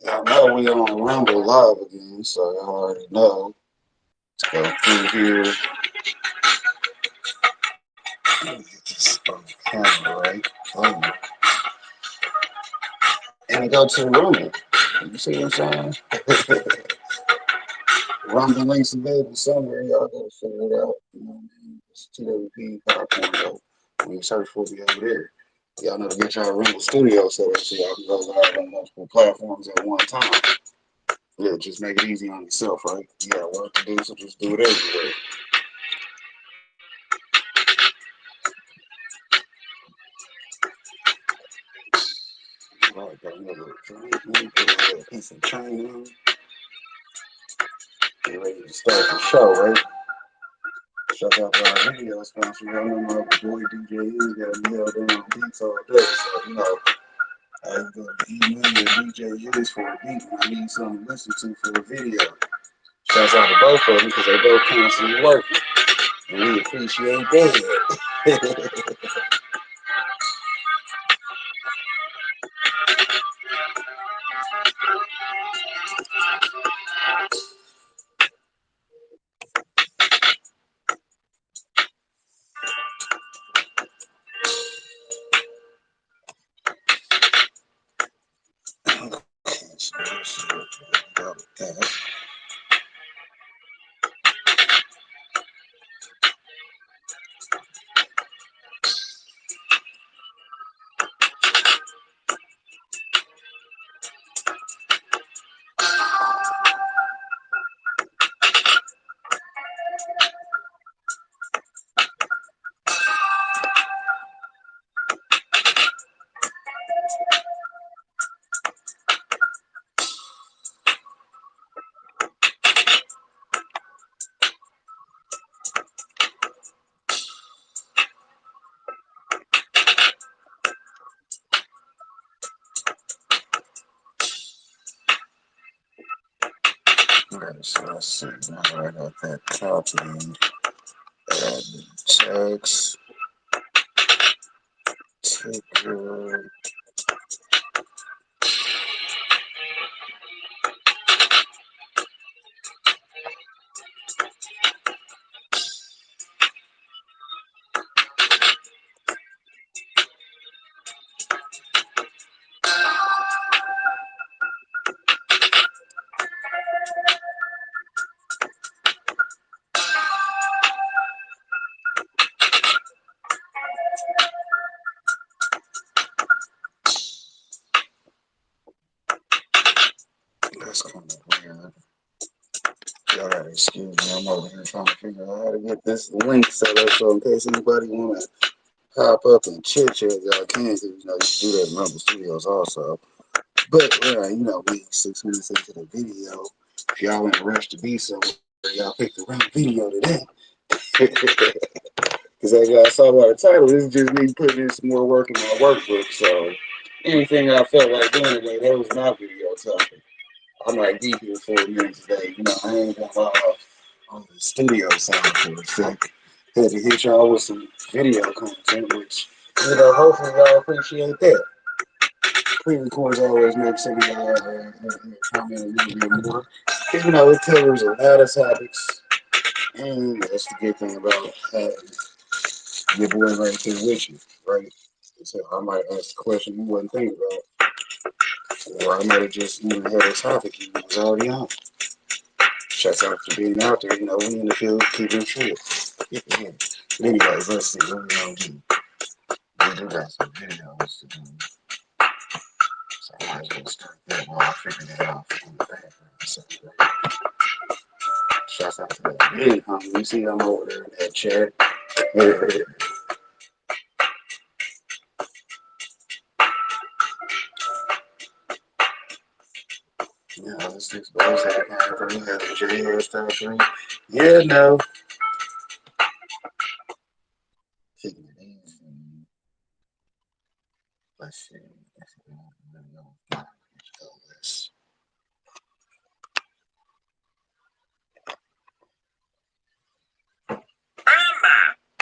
Y'all know we on Rumble Live again, so y'all already know. Let's go through here. Let me get this on the camera, right? Boom. And go to the Rumble. You see what I'm saying? Rumble links available somewhere. Y'all gotta figure it out. You know what I mean? It's TWP Popcorn. When you search for me over there. Y'all know to get y'all Rumble Studio set up so y'all can go live on multiple platforms at one time. Yeah, just make it easy on yourself, right? You got work to do, so just do it everywhere. Right, got another drink. Let me put a little piece of china on. Get ready to start the show, right? Shout out to our video sponsor. Y'all know my boy DJ E's got nailed down beats all day, so you know. I go email your DJ E's for a beat when I need something to listen to for a video. Shouts out to both of them because they both constantly working. And we appreciate that. Alright, so let's see. Now that I got that copied, add the text, ticker. That's kind of weird. Y'all gotta excuse me. I'm over here trying to figure out how to get this link set up so in case anybody wanna pop up and chit chat, y'all can. Cause you know you can do that in Rumble Studios also. But you know, we 6 minutes into the video. If y'all in a rush to be somewhere, y'all pick the right video today. Because as y'all saw by the title, this is just me putting in some more work in my workbook. So anything I felt like doing today, that was my video topic. I might be here for a minute today. You know, I ain't gonna lie on the studio sound for a sec. Had to hit y'all with some video content, which, you know, hopefully y'all appreciate that. Pre-records always make some of y'all comment a little bit more. Because, you know, it covers a lot of topics. And that's the good thing about having your boy right there with you, right? So I might ask a question you wasn't thinking about. Or I might have just even had a topic you was already on. Shouts out for being out there, you know, we in the field, keeping it true. Yeah. But anyways, let's see what we're gonna do. We do got some videos to do. So I might as well start that while I figure it out in the background. So, shouts out to that big homie. You see I'm over there in that chat. You know, the 6 boys had kind of three, had the J hairstyle 3. Yeah, no. Taking it easy. Let's see.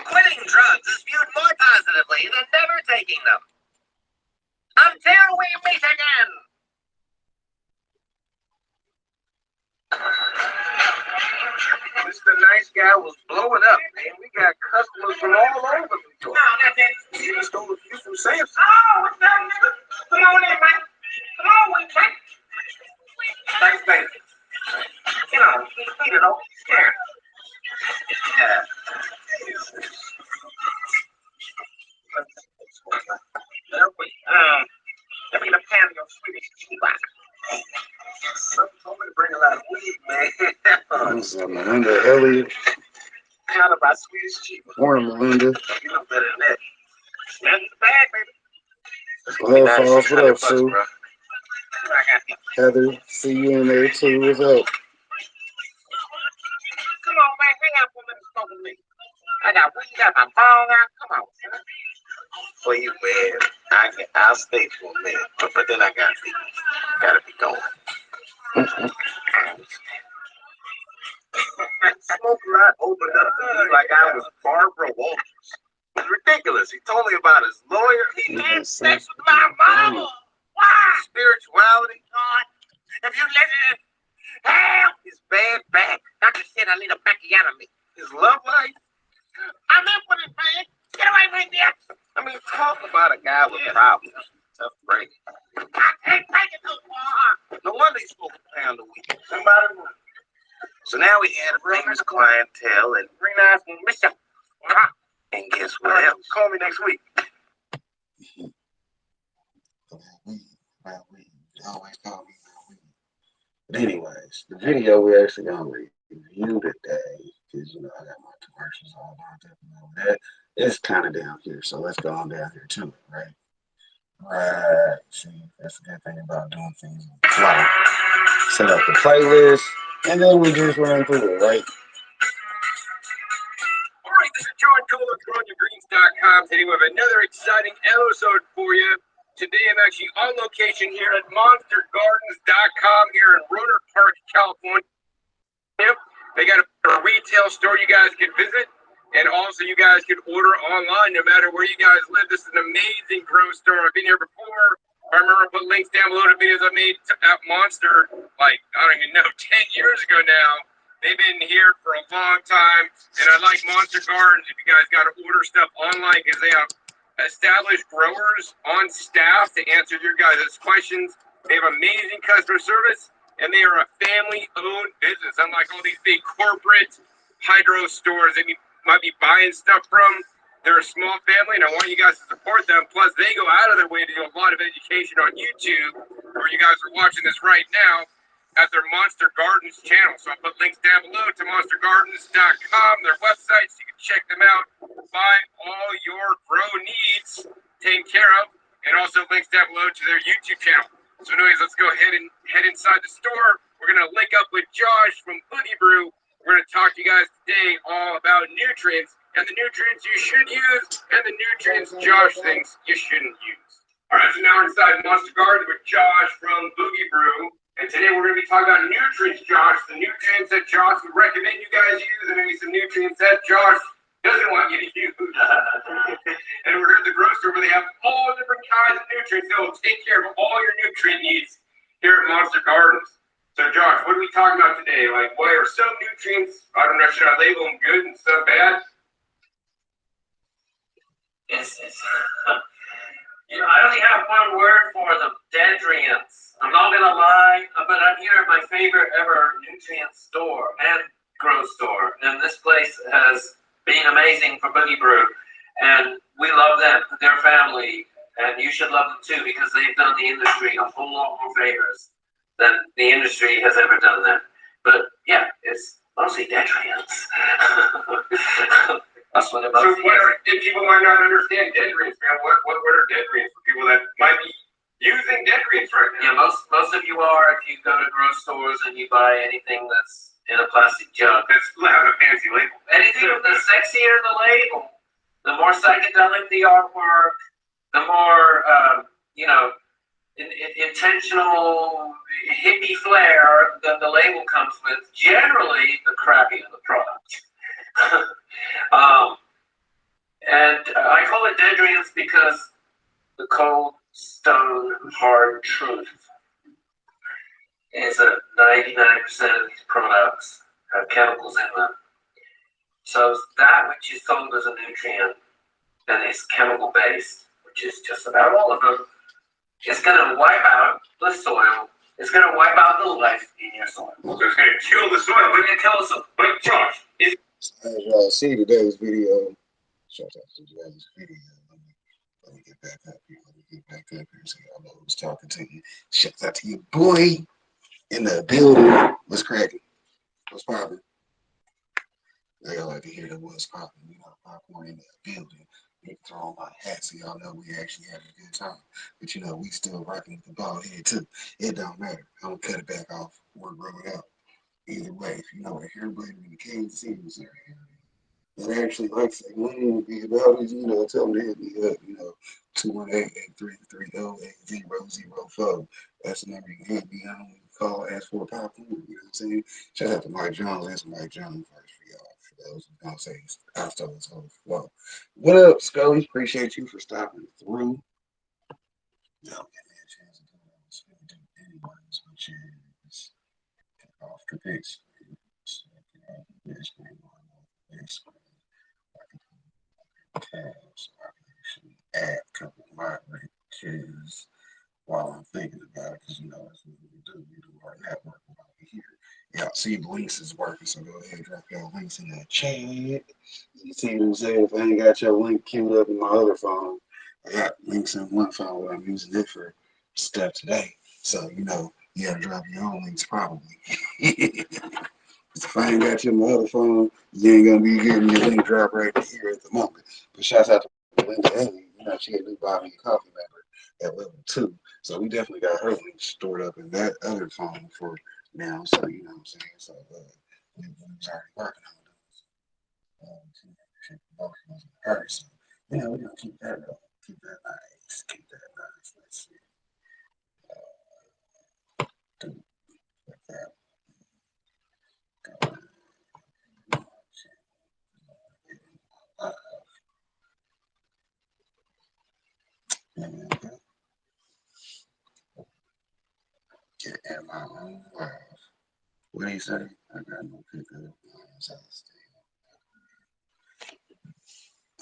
Quitting drugs is viewed more positively than never taking them. Until we meet again. Mr. Nice Guy was blowing up, man. We got customers from all over the York. No, that's it. You stole a few from Samson. Oh, what's that, nigga? Come on in, man. Come on, we check. Thanks, baby. You know, feed it over. Yeah. Yeah. Let me get a pan of your Swedish cheese. Told me to bring a lot of weed, man. Melinda Elliott. Kind of my Swedish cheese. Morning, Melinda. You know better than that. That's the bag, baby. Well, Falls, what up, Sue? Heather, see you in there too. What's up? Come on, man. Hang out for a minute. Smoke with me. I got weed, got my phone out. Come on, man. For you, man. I'll stay for a minute, but then I gotta be going. Smoke lot opened up to me like I was Barbara Walters. It was ridiculous. He told me about his lawyer. He had sex with my mama. Why? Spirituality. God. If you listen, hell, his bad back. Doctor said I need a backiotomy. His love life. I'm in for this, man. Get away from here. I mean, talk about a guy with problems. Tough break. I can't take it too far. No wonder he smoked a pound a week. Somebody. So now we had a famous clientele and nice mission. And guess what else? Call me next week. Always call me. But anyways, the video we actually gonna review today, because you know I got my commercials all lined up and all that. It's kind of down here, so let's go on down here to it, right? Right. See, that's the good thing about doing things on the fly. Set up the playlist, and then we just run through it, right? All right, this is John Kohler from RonyaGreens.com, hitting with another exciting episode for you. Today I'm actually on location here at MonsterGardens.com here in Rohnert Park, California. They got a retail store you guys can visit, and also you guys can order online no matter where you guys live. This is an amazing grow store. I've been here before. I remember I put links down below to videos I made at Monster, like, I don't even know, 10 years ago now. They've been here for a long time, and I like Monster Gardens if you guys got to order stuff online because they have established growers on staff to answer your guys' questions. They have amazing customer service, and they are a family-owned business. Unlike all these big corporate hydro stores that you might be buying stuff from, they're a small family, and I want you guys to support them. Plus, they go out of their way to do a lot of education on YouTube, where you guys are watching this right now, at their Monster Gardens channel. So I'll put links down below to monstergardens.com, their website, so you can check them out. Buy all your grow needs taken care of, and also links down below to their YouTube channel. So anyways, let's go ahead and head inside the store. We're going to link up with Josh from Boogie Brew. We're going to talk to you guys today all about nutrients and the nutrients you should use, and the nutrients Josh thinks you shouldn't use. All right, so now we're inside Monster Garden with Josh from Boogie Brew. And today we're going to be talking about nutrients, Josh. The nutrients that Josh would recommend you guys use, and maybe some nutrients that Josh doesn't want you to use. And we're at the grocery where they have all different kinds of nutrients that will take care of all your nutrient needs here at Monster Gardens. So Josh, what are we talking about today? Like, what are some nutrients? I don't know, should I label them good and some bad? It's I only have one word for them: deadrients. I'm not gonna lie, but I'm here at my favorite ever nutrient store and grow store, and this place has been amazing for Boogie Brew, and we love them, their family, and you should love them too because they've done the industry a whole lot more favors than the industry has ever done them. But yeah, it's mostly deadrients. That's what about. So if people might not understand deadrients, man, what are deadrients for people that might be using deadrients right now? Yeah, most of you are if you go to grocery stores and you buy anything that's in a plastic jug. That's have a fancy label. Anything, the sexier the label, the more psychedelic the artwork, the more intentional hippie flair that the label comes with. Generally, the crappier the product. And I call it deadrients because the cold, stone, hard truth is that 99% of these products have chemicals in them. So that which is sold as a nutrient and is chemical based, which is just about all of them, is going to wipe out the soil. It's going to wipe out the life in your soil. So it's going to kill the soil. But it kills them. But Josh, as y'all see today's video, shout out to today's video. Let me get back up here. So y'all know who's talking to you. Shout out to your boy in the building. What's cracking? What's popping? They all like to hear the what's popping. You know, popcorn in the building. You can throw on my hat so y'all know we actually having a good time. But you know, we still rocking with the bald head too. It don't matter. I'm gonna cut it back off or grow it out. Either way, if you know everybody in the Kansas City area that actually likes to lean be about it, you know, tell them to hit me up, you know, 218-833-0004. That's the number you can hit me on. You can call, ask for a popcorn, you know what I'm saying? Shout out to Mike Jones. That's Mike Jones first for y'all. For those who don't say I've told this whole flow. What up, Scully? Appreciate you for stopping through. No, give me a chance to do what I was going to do anyways, which is off the pitch. So, so I can actually add a couple of moderators while I'm thinking about it, because you know that's what we do. We do our network while we're here. Y'all see the links is working, so go ahead and drop your links in that chat. You see what I'm saying? If I ain't got your link queued up in my other phone, I got links in one phone, but I'm using it for stuff today. So you know, you gotta drop your own links probably. If I ain't got you on my other phone, you ain't gonna be getting your link drop right here at the moment. But shouts out to Linda Haley. You know, she a new Buy Me a Coffee member at level 2. So we definitely got her link stored up in that other phone for now. So you know what I'm saying? So we was already working on those. Her. So you know, we're gonna keep that going. Keep that nice. Keep that nice. Let's see. Do like that. Get in my own life. What do you say? I got no pickup.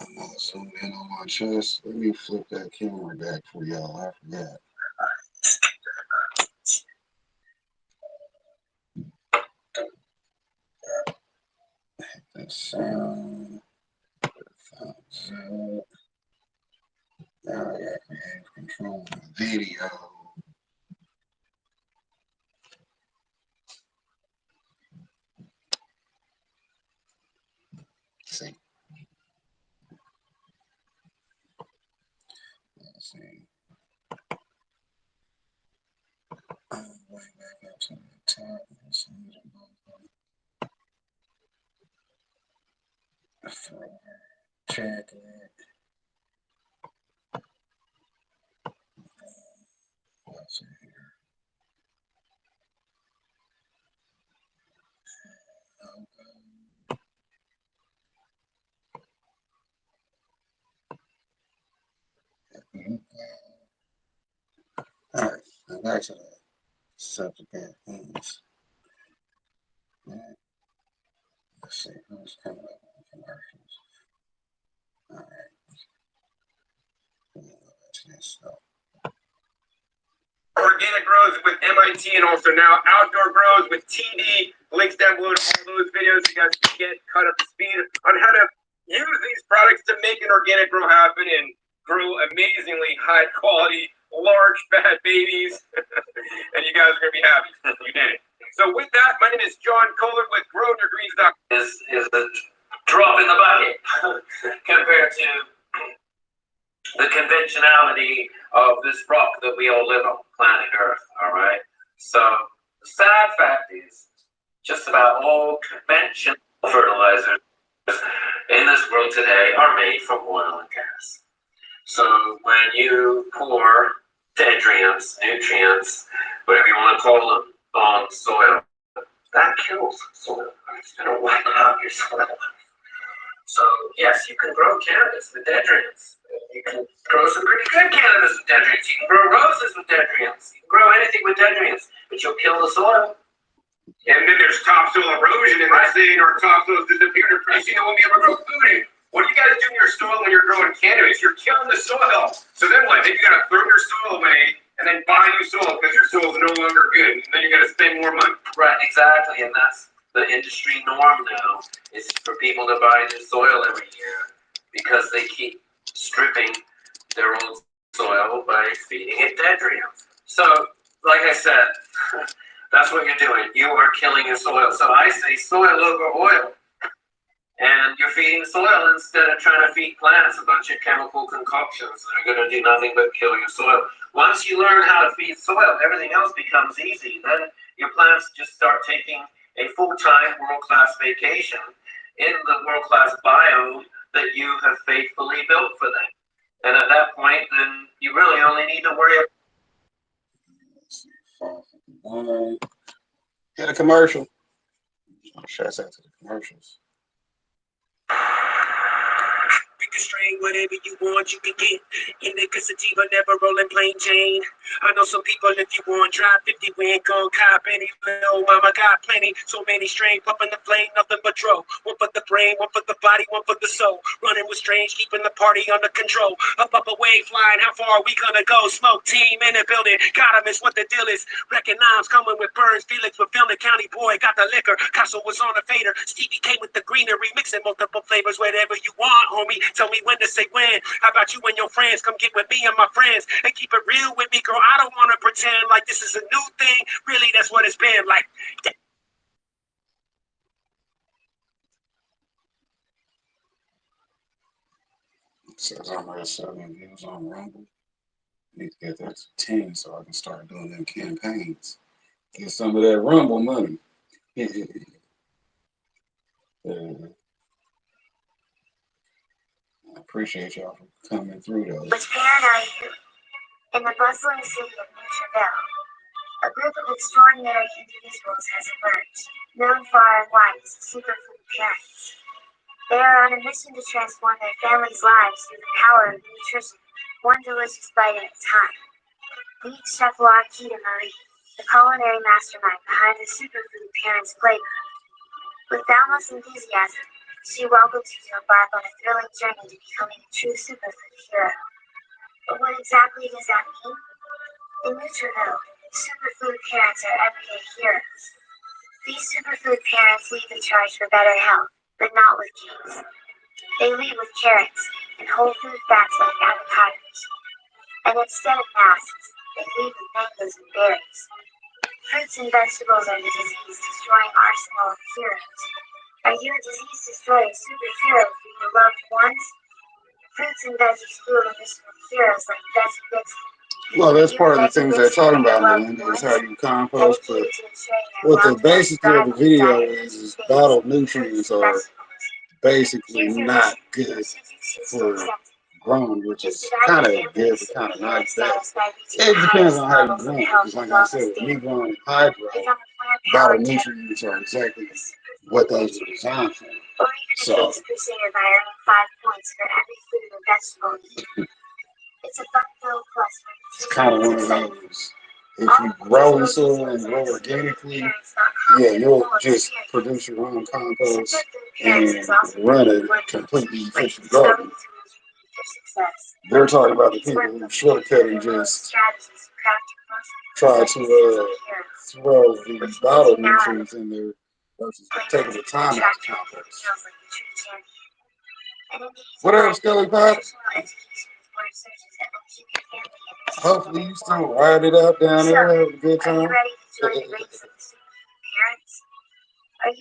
I'm gonna zoom in on my chest. Let me flip that camera back for y'all. I forgot. That sound. Thumbs up. Now I got creative control of the video. See. Let's see. Way back up to the top. Let's see. back to that subject things. Let's see who's coming up with commercials. All right. Let me go back to this stuff. Organic Grows with MIT and also now Outdoor Grows with TD. Links down below to all those videos. You guys can get caught up to speed on how to use these products to make an organic grow happen and grow amazingly high quality, large, fat babies. And you guys are going to be happy. You did it. So with that, my name is John Kohler with GrowYourGreens.com. Is a drop in the bucket compared to the conventionality of this rock that we all live on, planet Earth. All right. So the sad fact is, just about all conventional fertilizers in this world today are made from oil and gas. So when you pour nutrients, whatever you want to call them, on soil, that kills soil. It's going to wipe out your soil. So yes, you can grow cannabis with deadrients. You can grow some pretty good cannabis with deadrients. You can grow roses with deadrients. You can grow anything with deadrients, but you'll kill the soil. And then there's topsoil erosion, and they're saying our topsoil's disappeared, and pretty soon it won't be able to grow food in. What do you guys do in your soil when you're growing cannabis? You're killing the soil. So then what? Then you gotta throw your soil away and then buy new soil because your soil is no longer good. And then you gotta spend more money. Right, exactly, and that's the industry norm now, is for people to buy new soil every year because they keep stripping their old soil by feeding it deadrients. So, like I said, that's what you're doing. You are killing your soil. So I say soil over oil. And you're feeding soil instead of trying to feed plants a bunch of chemical concoctions that are going to do nothing but kill your soil. Once you learn how to feed soil, everything else becomes easy. Then your plants just start taking a full-time world-class vacation in the world-class biome that you have faithfully built for them. And at that point, then you really only need to worry about Hit a commercial. Shouts out to the commercials. Strain whatever you want, you can get indica sativa, never rolling plain Jane. I know some people, if you want, drive 50, we ain't gon' cop any. Little mama got plenty, so many strain, pumping the flame, nothing but dro. One for the brain, one for the body, one for the soul. Running with strange, keeping the party under control. Up away, flying, how far are we gonna go? Smoke team in the building, got 'em, it's what the deal is. Recognize coming with Burns, Felix with Filming County Boy, got the liquor. Castle was on a fader, Stevie came with the greenery, mixing multiple flavors, whatever you want, homie. Tell me when to say when. How about you and your friends? Come get with me and my friends and keep it real with me, girl. I don't want to pretend like this is a new thing. Really, that's what it's been like. It says I'm at 7 views on Rumble. Need to get that to 10 so I can start doing them campaigns. Get some of that Rumble money. I appreciate y'all for coming through those. Which parent are you? In the bustling city of Neutreville, a group of extraordinary individuals has emerged, known far and wide as superfood parents. They are on a mission to transform their families' lives through the power of nutrition, one delicious bite at a time. Meet Chef Laquita Marie, the culinary mastermind behind the Superfood Parents Playground. With boundless enthusiasm, she welcomes you to embark on a thrilling journey to becoming a true superfood hero. But what exactly does that mean? In Neutreville, superfood parents are everyday heroes. These superfood parents lead the charge for better health, but not with cakes. They lead with carrots and whole food fats like avocados. And instead of masks, they lead with mangoes and berries. Fruits and vegetables are the disease-destroying arsenal of heroes. Are you a disease-destroying superhero for your loved ones? Fruits and veggies fuel the mission of heroes like Veggie Vixen. Well, that's part of the things they're talking about, man, is how you compost. But what the basically of the video is bottled nutrients are basically not good for growing, which is kind of good, but kind of not bad. It depends on how you grow. Because like I said, with me growing hydro, bottled nutrients are exactly what those are designed for. So It's a fun-filled plus. it's kind of one of those if you grow in soil and grow organically, yeah, you'll just produce your own compost and run a completely efficient garden. They're talking about the people who shortcut and just try to throw these bottle nutrients in there versus taking the time out to compost. What up, Skelly Pop? Hopefully you still ride it out down there, having a good time. Are you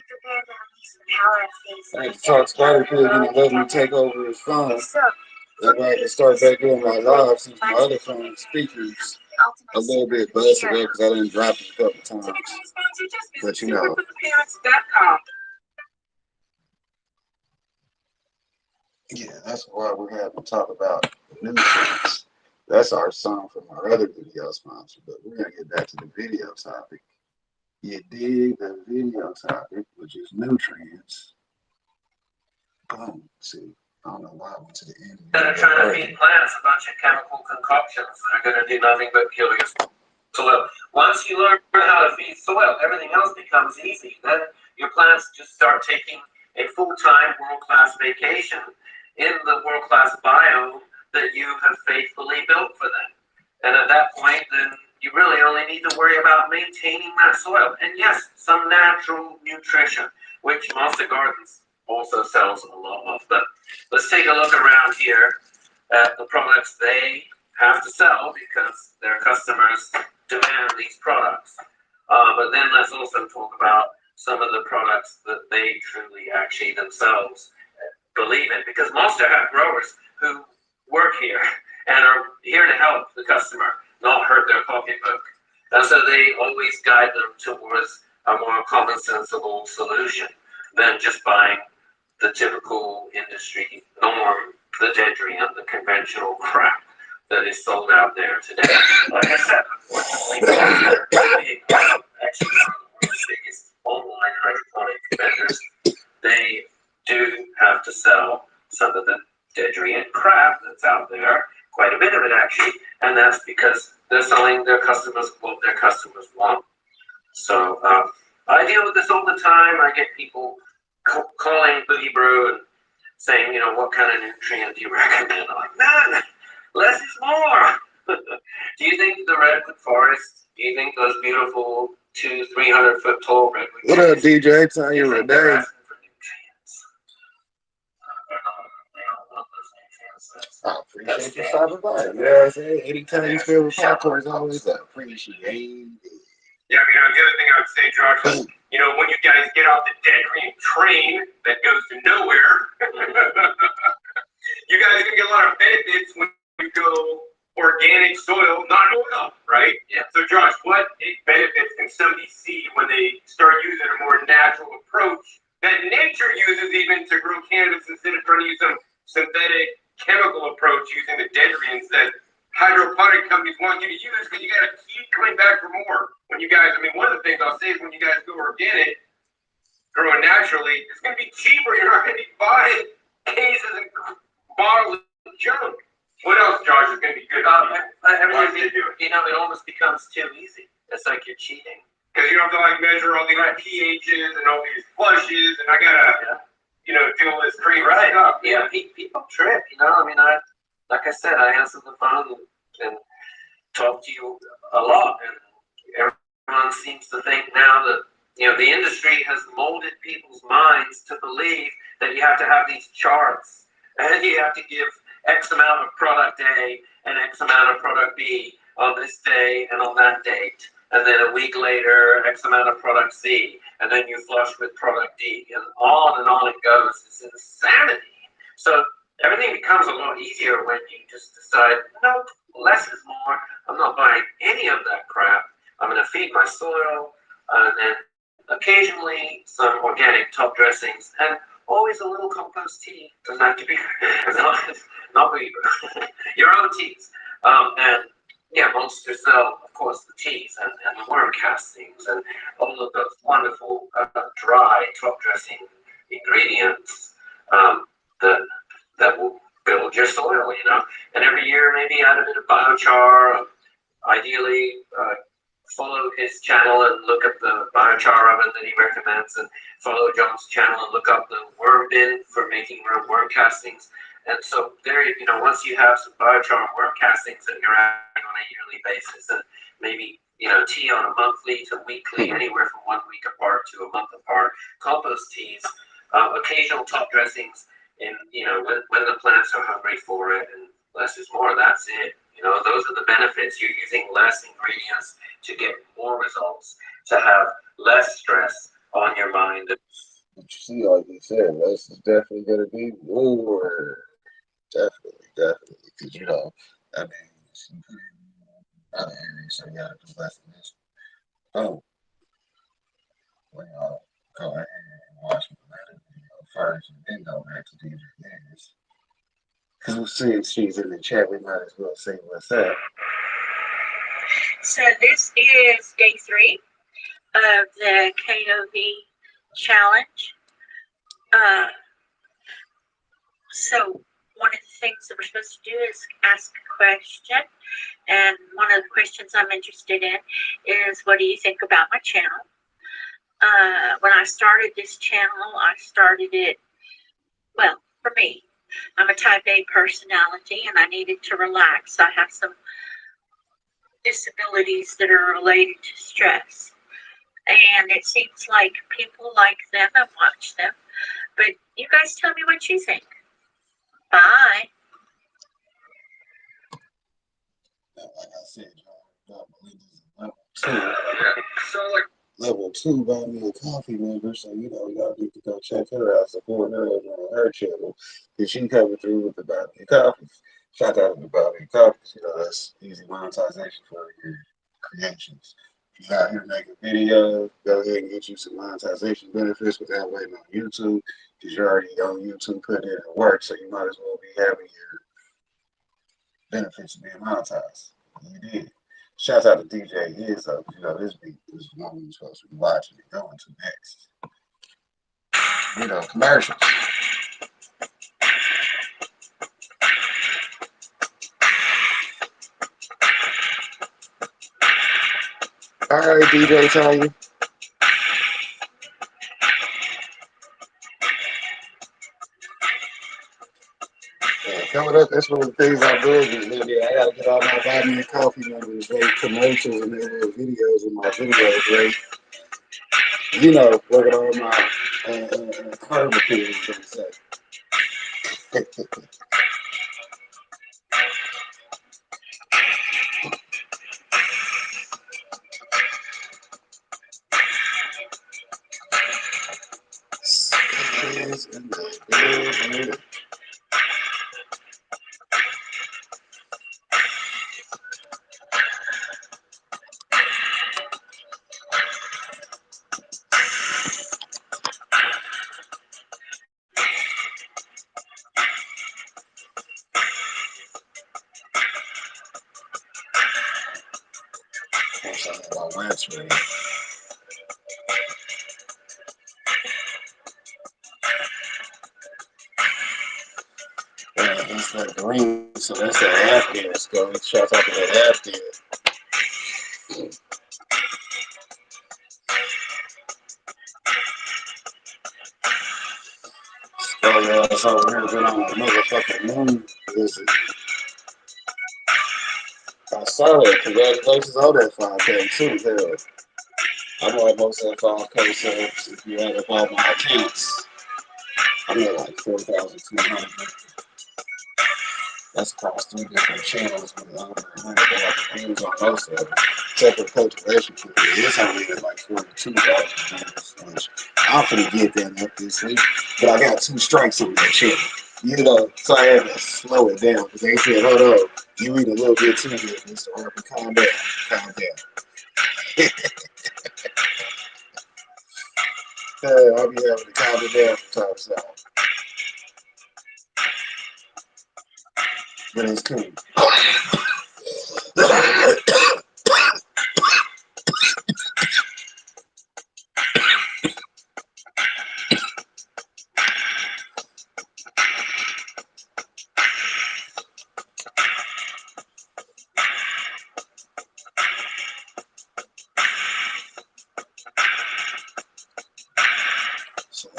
prepared to unleash the power of faith? I had to talk Spider-Pig into letting me take over his phone. That way I can start back doing my live since my other phone speakers a little bit busted up because I didn't drop it a couple times. But you know. Yeah, that's why we're having to talk about nutrients. That's our song from our other video sponsor, but we're going to get back to the video topic. You dig the video topic, which is nutrients. Boom. See, I don't know why I went to the end. Instead of trying to feed plants a bunch of chemical concoctions that are going to do nothing but kill your soil. Once you learn how to feed soil, everything else becomes easy. Then your plants just start taking a full-time world-class vacation in the world-class biome that you have faithfully built for them. And at that point, then you really only need to worry about maintaining that soil. And yes, some natural nutrition, which Monster Gardens also sells a lot of. But let's take a look around here at the products they have to sell because their customers demand these products. But then let's also talk about some of the products that they truly actually themselves believe in, because Monster have growers who work here and are here to help the customer, not hurt their pocketbook. And so they always guide them towards a more common sensible solution than just buying the typical industry norm, the Dedrian, the conventional crap that is sold out there today. Like I said, unfortunately, actually one of the biggest online hydroponic vendors, they do have to sell some of the Dedrian crap that's out there, quite a bit of it actually, and that's because they're selling their customers what their customers want. So I deal with this all the time. I get people calling Boogie Brew and saying, you know, what kind of nutrient do you recommend? I'm like, none. Less is more. Do you think the redwood forest? Do you think those beautiful 200-300 foot tall redwood? What up, DJ? Tell you a day. I appreciate you stopping by. You know what I'm saying? Anytime you feel with popcorn is always appreciated. Yeah, I mean, the other thing I would say, Josh, is, you know, when you guys get off the Dedrian train that goes to nowhere, you guys are gonna get a lot of benefits when you go organic soil, not oil, right? Yeah. So, Josh, what benefits can somebody see when they start using a more natural approach that nature uses even to grow cannabis instead of trying to use some synthetic chemical approach using the Dedrians that hydroponic companies want you to use, because you got to keep coming back for more. When you guys, I mean, one of the things I'll say is when you guys go organic, growing naturally, it's going to be cheaper. You're not going to be buying cases and bottles of junk. What else, Josh, is going to be good? Everything, you know, it almost becomes too easy. It's like you're cheating. Because you don't have to like measure all these pHs and all these flushes, and I gotta, you know, do all this crazy stuff. Yeah, people trip. You know, I mean, like I said, I answer the phone and talk to you a lot, and everyone seems to think now that, you know, the industry has molded people's minds to believe that you have to have these charts and you have to give X amount of product A and X amount of product B on this day and on that date. And then a week later, X amount of product C, and then you flush with product D, and on it goes. It's insanity. So everything becomes a lot easier when you just decide, nope, less is more. I'm not buying any of that crap. I'm going to feed my soil, and then occasionally some organic top dressings, and always a little compost tea. Doesn't have to be not your own teas. And yeah, Monster sell, of course, the teas and the worm castings and all of those wonderful dry top dressing ingredients that will build your soil, you know. And every year, maybe add a bit of biochar, ideally follow his channel and look up the biochar oven that he recommends, and follow John's channel and look up the worm bin for making worm castings. And so there, once you have some biochar worm castings that you're adding on a yearly basis, and maybe tea on a monthly to weekly, anywhere from 1 week apart to a month apart, compost teas, occasional top dressings, and when the plants are hungry for it, and less is more. That's it. Those are the benefits. You're using less ingredients to get more results, to have less stress on your mind. But you see, like you said, less is definitely going to be more. Definitely. Because, I mean, you put in other areas, so you got to do less of this. Oh, well, y'all go ahead and watch the later video first and then go back to these videos. Because since she's in the chat, we might as well say what's up. So this is day 3 of the KOV challenge. So one of the things that we're supposed to do is ask a question. And one of the questions I'm interested in is, what do you think about my channel? When I started this channel, I started it, well, for me, I'm a type A personality and I needed to relax. I have some disabilities that are related to stress. And it seems like people like them and watch them. But you guys tell me what you think. Bye. Like I said, y'all believe this is level 2. So like Level 2 buy me a coffee member, so y'all need to go check her out, support her over on her channel. Cause she coming through with the buy me a coffee. Shout out to the buy me a coffee. That's easy monetization for your creations. If you're out here making videos, go ahead and get you some monetization benefits without waiting on YouTube. Cause you're already on YouTube putting in the work, so you might as well be having your benefits being monetized. You did. Shout out to DJ Izzo. This beat is one we're supposed to be watching and going to next. Commercials. All right, DJ Tanya. Coming up, that's one of the things I'm doing. I gotta get all my buy me a coffee numbers, right? Commercials and their little videos in my videos, right? Working on my curb appeals, I'm gonna say. Right. That's that green, so that's that Afghan. Let's go. Shout out to that Afghan. Oh yeah, it's over here been on the motherfucking moon. Listen, I saw it. Congratulations on that 5K too. Hell, I'm almost at 5K. So if you add up all my accounts, I'm at like 4,200. That's across 3 different channels with over 100,000 views on most of them. Except for cultivation food, it's only at like 42,000 views, which I'm finna get that up this week. But I got 2 strikes on that channel. So I had to slow it down because they said, hold on, you eat a little bit too good, Mr. Harper, calm down. I'll be having to calm it down from time to time. But it's cool.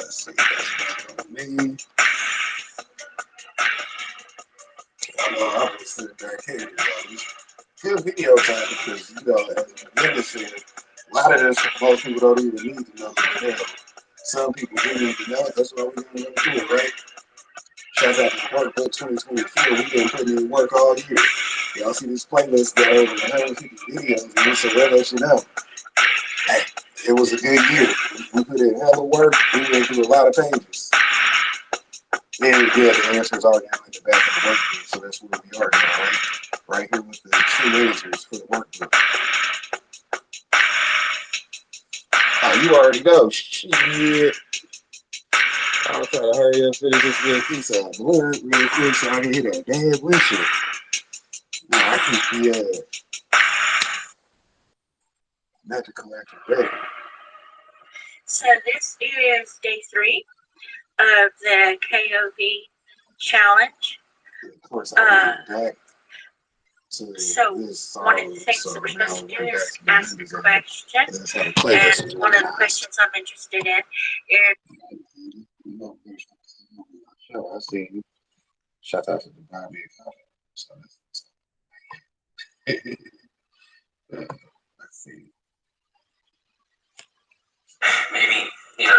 Let's see. That's back on me. I know I was sitting back here, y'all. Good video time because, you know, as Linda said, a lot of this most people don't even need to know the hell. Some people do need to know. That's why we're going to do it, right? Shout out to Workbook 2024. We've been putting in work all year. Y'all see this playlist got over 150 videos, and we should let that shit out. Hey, it was a good year. We put in hella work. We went through a lot of pages. And yeah, the answers are down at the back of the workbook, so that's where we are now, right? Right here with the two answers for the workbook. Oh, you already know. Shit. I'm trying to hurry up and finish this little piece of wood real quick so I can hit that bad windshield. Now I keep the metal collector ready. So this is day 3 of the KOV challenge. Of course, I went back to So this song, one of the things so that we're now supposed to we're do back is to the ask a music. question. And that's how the playlist is And one of the organized. questions I'm interested in is Sure, I see you. Shout out to the Bobby. So let's see. Maybe,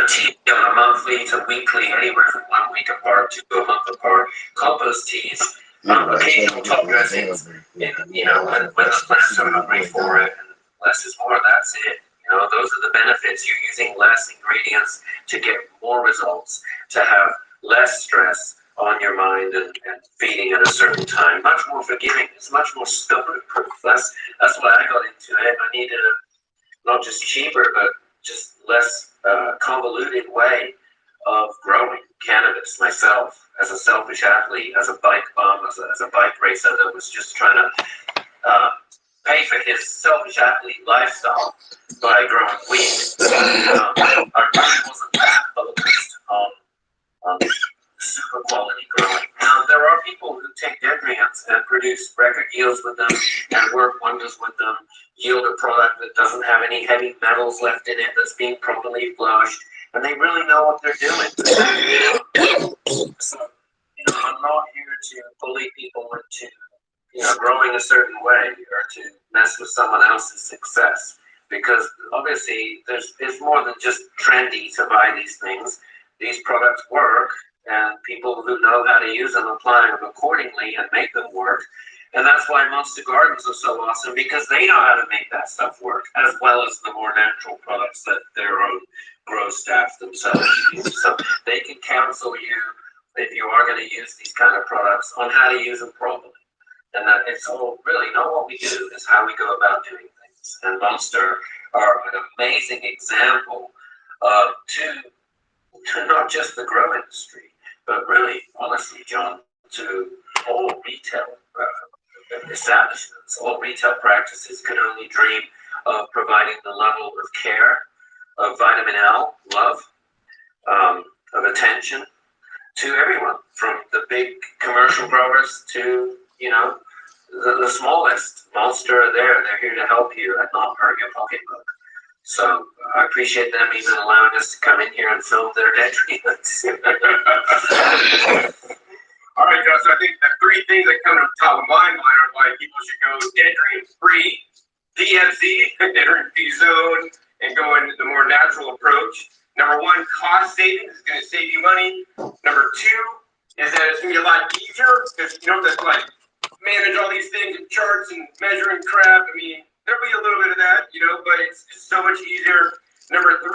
tea on a monthly to weekly, anywhere from 1 week apart to a month apart. Compost teas, occasional top dressings, when the plants are hungry for it, and less is more, that's it. Those are the benefits. You're using less ingredients to get more results, to have less stress on your mind and feeding at a certain time. Much more forgiving. It's much more stubborn-proof. That's why I got into it. I needed a not just cheaper, but just less convoluted way of growing cannabis myself as a selfish athlete, as a bike bum, as a bike racer that was just trying to pay for his selfish athlete lifestyle by growing weed. I really wasn't that focused on super quality growing. Now, there are people who take nutrients and produce record yields with them and work wonders with them, yield a product that doesn't have any heavy metals left in it, that's being properly flushed, and they really know what they're doing. So, I'm not here to bully people into growing a certain way or to mess with someone else's success, because obviously it's more than just trendy to buy these things. These products work, and people who know how to use them apply them accordingly and make them work. And that's why Monster Gardens are so awesome, because they know how to make that stuff work, as well as the more natural products that their own grow staff themselves use. So they can counsel you, if you are going to use these kind of products, on how to use them properly. And that it's all really not what we do, is how we go about doing things. And Monster are an amazing example to not just the grow industry, but really, honestly, John, to all retail establishments. All retail practices can only dream of providing the level of care, of vitamin L, love, of attention to everyone, from the big commercial growers to, the smallest. Monster are there. They're here to help you and not hurt your pocketbook. So I appreciate them even allowing us to come in here and film their dead treatments. All right, guys, so I think the 3 things that come to the top of my mind are why people should go dead dream free, DFZ, dead dream free zone, and go into the more natural approach. Number 1, cost savings is going to save you money. Number 2 is that it's going to be a lot easier because you don't have to manage all these things and charts and measuring crap. I mean, there'll be a little bit of that, but it's just so much easier. Number 3,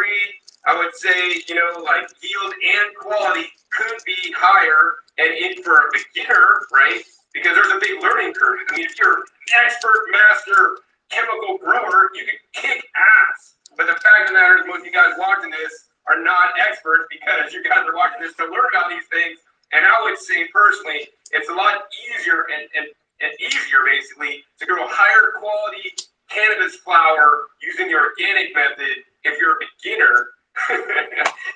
I would say, yield and quality could be higher, and for a beginner, right? Because there's a big learning curve. I mean, if you're an expert, master, chemical grower, you can kick ass. But the fact of the matter is, most of you guys watching this are not experts, because you guys are watching this to learn about these things. And I would say personally, it's a lot easier and easier basically to grow higher quality cannabis flower using the organic method if you're a beginner,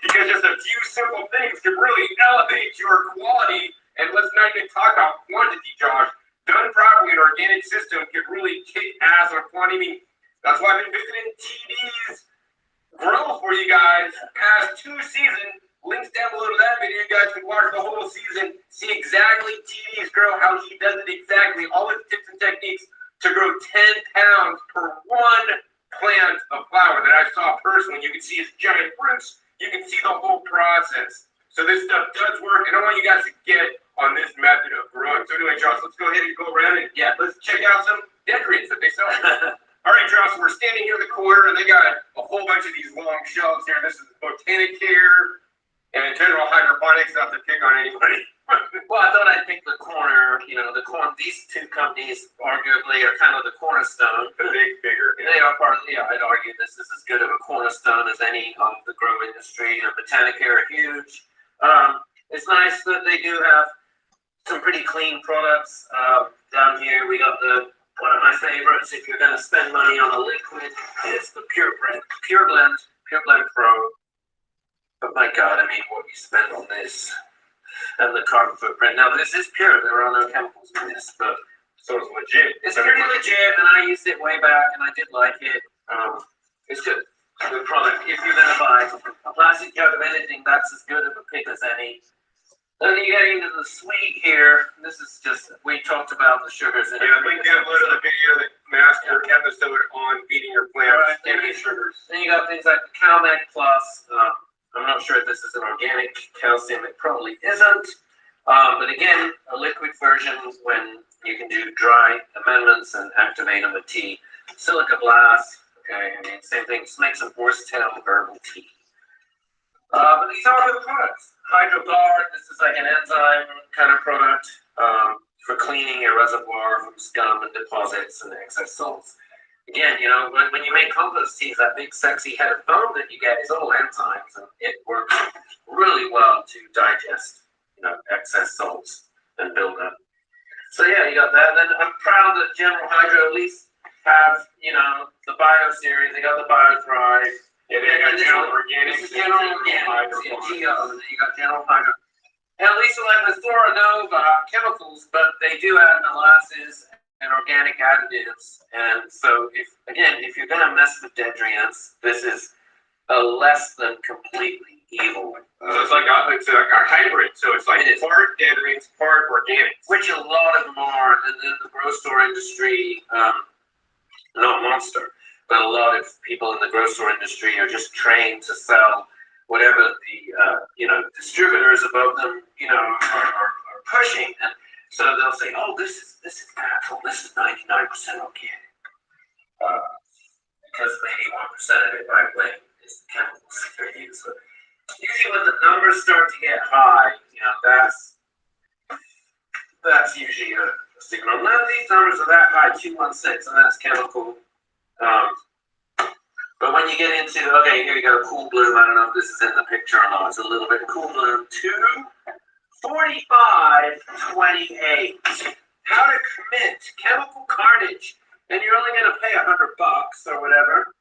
because just a few simple things can really elevate your quality. And let's not even talk about quantity, Josh. Done properly, an organic system can really kick ass on quantity. I mean, that's why I've been visiting TD's grow for you guys past 2 seasons, Links down below to that video. You guys can watch the whole season, see exactly TD's grow, how he does it exactly, all his tips and techniques to grow 10 pounds per one plant of flower that I saw personally. You can see his giant roots. You can see the whole process. So this stuff does work, and I want you guys to get on this method of growing. So anyway, Josh, let's go ahead and go around and let's check out some dendrites that they sell. All right, Josh, we're standing here in the corner, and they got a whole bunch of these long shelves here. This is Botanicare and General Hydroponics, not to pick on anybody. Well, I thought I'd pick the corner. These two companies arguably are kind of the cornerstone. Bigger. They are partly, I'd argue this is as good of a cornerstone as any of the grow industry. Botanicare are huge. It's nice that they do have some pretty clean products. Down here, we got one of my favorites. If you're going to spend money on a liquid, it's the Pure Blend Pro. But my God, I mean, what you spend on this and the carbon footprint. Now, this is pure. There are no chemicals in this, but So it's legit. it's pretty legit, and I used it way back, and I did like it. It's good. Good product. If you're going to buy a plastic jug of anything, that's as good of a pick as any. Then you get into the sweet here. This is just, we talked about the sugars in it. Yeah, link down below to the video that master episode on feeding your plants and sugars. Then you got things like the CalMag Plus. I'm not sure if this is an organic calcium. It probably isn't. But again, a liquid version when you can do dry amendments and activate them with tea. Silica Blast. Okay, I mean, same thing. Just make some horsetail herbal tea. But these are good products. HydroGuard, this is like an enzyme kind of product for cleaning your reservoir from scum and deposits and excess salts. Again, when you make compost teas, that big sexy head of foam that you get is all enzymes, and it works really well to digest, excess salts and build up. So yeah, you got that. Then I'm proud that General Hydro at least have, the Bio series. They got the Bio Thrive. Yeah, they got General Organics. This is General Organics. You got General Hydro. And at least like the Floranova chemicals, but they do add molasses and organic additives. And so if you're going to mess with dendrites, this is a less than completely evil. So it's like a hybrid. So it's like part dendrites, part organics. Which a lot of them are. And then the grocery store industry, not Monster, but a lot of people in the grocery store industry are just trained to sell whatever the distributors above them are pushing, and so they'll say, oh, this is natural, this is 99% organic, because 81% of it, by the way, is the chemicals they're using. So usually when the numbers start to get high, that's usually a signal. None of these numbers are that high, 216, and that's chemical. But when you get into, okay, here you got a Cool Bloom. I don't know if this is in the picture or not. It's a little bit Cool Bloom 245.28. How to commit chemical carnage, and you're only going to pay $100 or whatever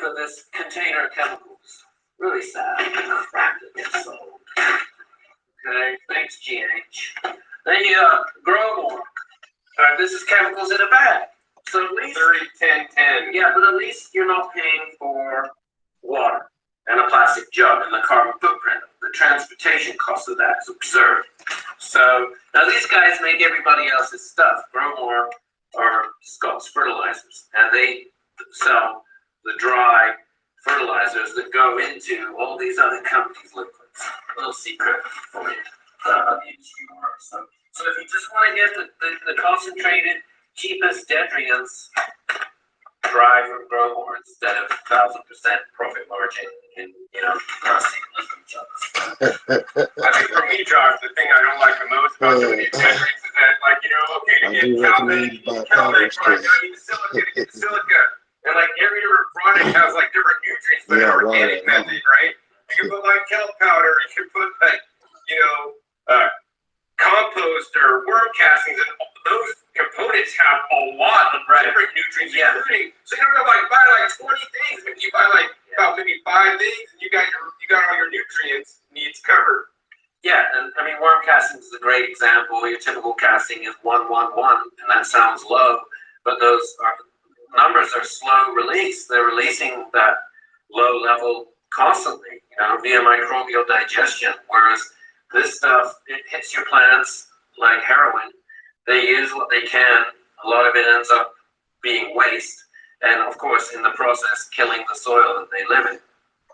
for this container of chemicals. Really sad. Crap that gets sold. Okay, thanks GH. Then you got Grow More. This is chemicals in a bag. So at least 30-10-10. Yeah, but at least you're not paying for water and a plastic jug and the carbon footprint. The transportation cost of that is absurd. So now these guys make everybody else's stuff. Grow More are Scott's fertilizers, and they sell the dry fertilizers that go into all these other companies' liquids. A little secret for you. So if you just want to get the concentrated, cheapest dendrites, dry from Grow More instead of 1,000% profit margin in, plastic liquid jugs. I think for me, Josh, the thing I don't like the most about some of these dendrites is that, to get CalMag product, you need the silica to get the silica. And every different product has different nutrients, but an organic method, right? You can put kelp powder, you can put compost or worm castings, and those components have a lot of different nutrients, including. So you don't have to buy 20 things, but you buy about maybe 5 things, and you got all your nutrients needs covered. Yeah, and I mean worm casting is a great example. Your typical casting is 1-1-1, and that sounds low, but those numbers are slow release. They're releasing that low level constantly, via microbial digestion. Whereas this stuff, it hits your plants like heroin. They use what they can. A lot of it ends up being waste, and of course, in the process, killing the soil that they live in.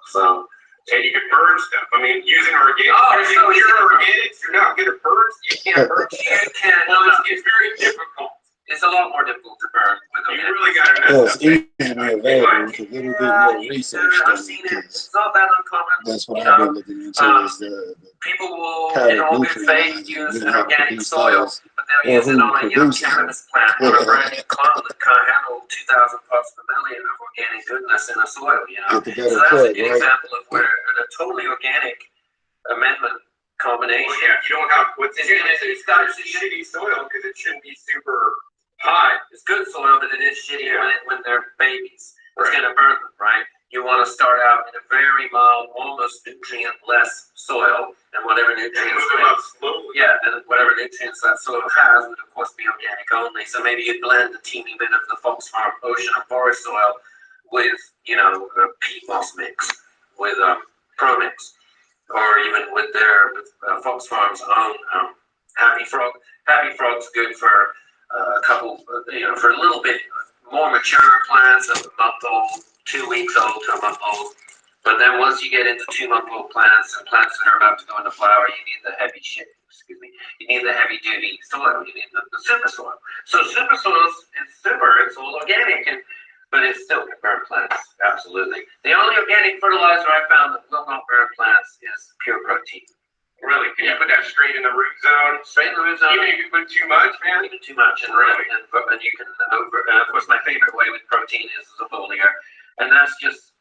So. And you can burn stuff. I mean, using organic. So you're organics, you're not good at burns. You can't burn. You can. Well, it's very difficult. It's a lot more difficult to burn with You organic. really got to Well, know it's stuff. easily available with a little bit more research I've done, seen it. because It's not that uncommon. that's what I've been looking into is the People will, in powdered all good nutrient faith, lines use and an how to organic produce soil, soils. but they'll Or use it who on a young produces it. cannabis plant or a brand new clone that can't handle 2,000 parts per million of organic goodness in the soil, Get the better So that's a plug, good right? example of where a totally organic amendment combination. Well, yeah, you don't have what's in it. It's got It's shitty soil because it shouldn't be super high. It's good soil, but it is shitty when they're babies. It's Right. going to burn them, right? You want to start out in a very mild, almost nutrient-less soil, and whatever And nutrients. move them up slowly. Yeah, and whatever nutrients that soil has would, of course, be organic only. So maybe you blend a teeny bit of the Fox Farm ocean or forest soil with, a peat moss mix, with Pro-Mix, or even with Fox Farm's own Happy Frog. Happy Frog's good for a couple, for a little bit more mature plants, a month old, 2 weeks old to a month old. But then once you get into 2-month-old plants and plants that are about to go into flower, you need the heavy shit. You need the heavy duty soil. You need the super soil. So super soil is super. It's all organic, but it still can burn plants. Absolutely. The only organic fertilizer I found that will not burn plants is pure protein. Really? Can you put that straight in the root zone? Straight in the root zone. Even if you put too much, man? Even too much, and you can of course, my favorite way with protein is a foliar, and that's just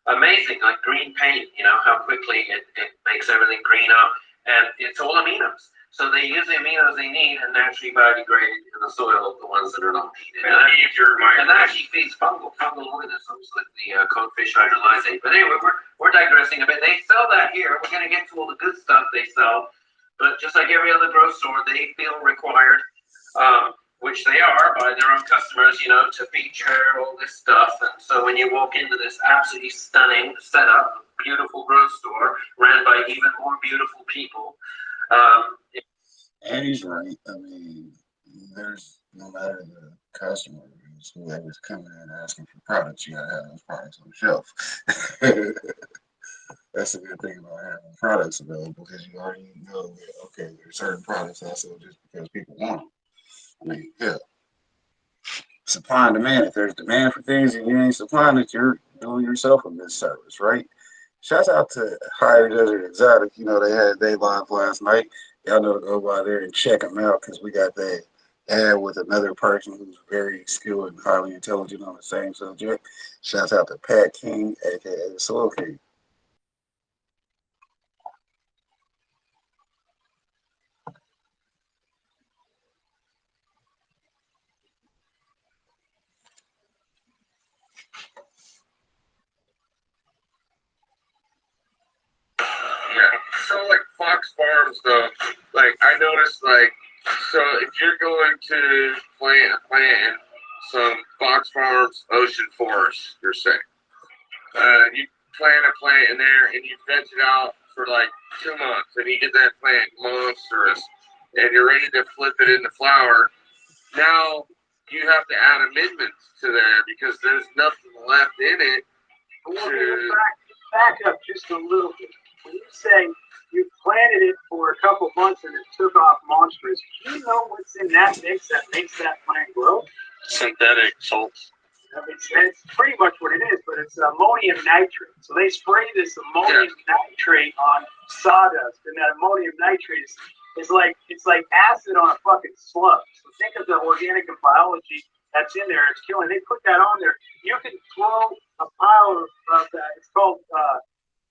amazing, like green paint. How quickly it makes everything green up, and it's all aminos. So they use the aminos they need and naturally biodegrade in the soil the ones that are not needed. And that actually feeds fungal organisms like the codfish hydrolysate. But anyway, we're digressing a bit. They sell that here. We're going to get to all the good stuff they sell. But just like every other grocery store, they feel required, which they are by their own customers, to feature all this stuff. And so when you walk into this absolutely stunning setup, beautiful grocery store ran by even more beautiful people. And he's right. I mean, there's no matter the customer, it's whoever's coming in asking for products, you gotta have those products on the shelf. That's the good thing about having products available, because you already know that, okay, there's certain products I sell just because people want them. I mean, yeah. Supply and demand. If there's demand for things and you ain't supplying it, you're doing yourself a misservice, right? Shouts out to Higher Desert Exotic. They had they live last night. Y'all know to go by there and check them out, because we got that ad with another person who's very skilled and highly intelligent on the same subject. Shouts out to Pat King, aka the Soil King. Yeah. So like Fox Farms though, like I noticed so if you're going to plant a plant in some Fox Farms ocean forest, you're saying, you plant a plant in there and you veg it out for like 2 months and you get that plant monstrous and you're ready to flip it into flower. Now you have to add amendments to there because there's nothing left in it. Back up just a little bit. When you say you planted it for a couple months and it took off monstrous, do you know what's in that mix that makes that plant grow? Synthetic salts. It's pretty much what it is, but it's ammonium nitrate. So they spray this ammonium nitrate on sawdust, and that ammonium nitrate is like acid on a fucking slug. So think of the organic and biology that's in there. It's killing. They put that on there. You can throw a pile of that.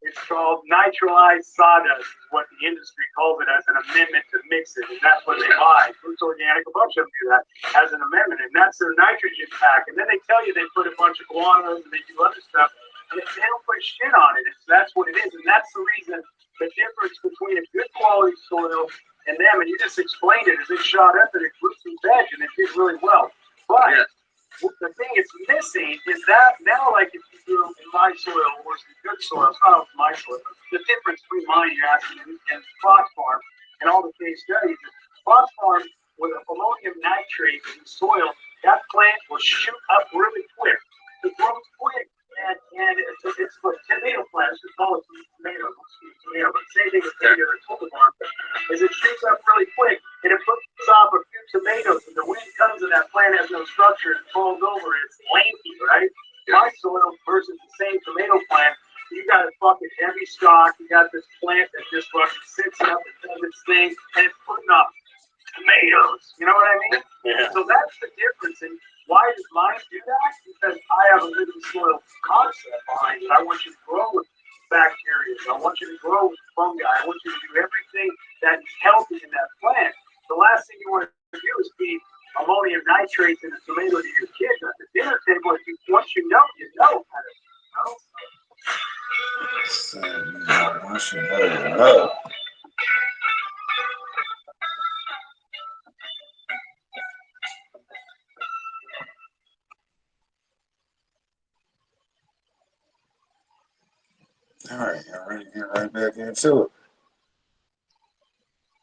It's called nitralized sawdust, is what the industry calls it, as an amendment to mix it, and that's what they buy. Fruits Organic, a bunch of them do that as an amendment, and that's their nitrogen pack. And then they tell you they put a bunch of guano and they do other stuff, and they don't put shit on it. That's what it is, and that's the reason, the difference between a good quality soil and them. And you just explained it, is it shot up and it grew some veg and it did really well. But the thing it's missing is that now, like if you do in my soil or some good soil, it's not my soil. The difference between mine you're asking and Fox Farm and all the case studies. Fox Farm with ammonium nitrate in the soil, that plant will shoot up really quick. It grows quick, and it's for tomato plants. We call it tomato, but same thing with tomato or cultivar. Is it shoots up really quick and it puts off a few tomatoes, and the wind comes and that plant has no structure and falls over. It's lanky, right? My soil versus the same tomato plant, you got a fucking heavy stalk. You got this plant that just fucking sits up and does its thing, and it's putting up tomatoes. You know what I mean? Yeah. So that's the difference. And why does mine do that? Because I have a living soil concept behind it. I want you to grow with bacteria. I want you to grow with fungi. I want you to do everything that is healthy in that plant. The last thing you want to do is feed ammonium nitrates in a tomato to your kids at the dinner table. Once you know, you know. Once you know, you know. All right, y'all ready to get right back into it?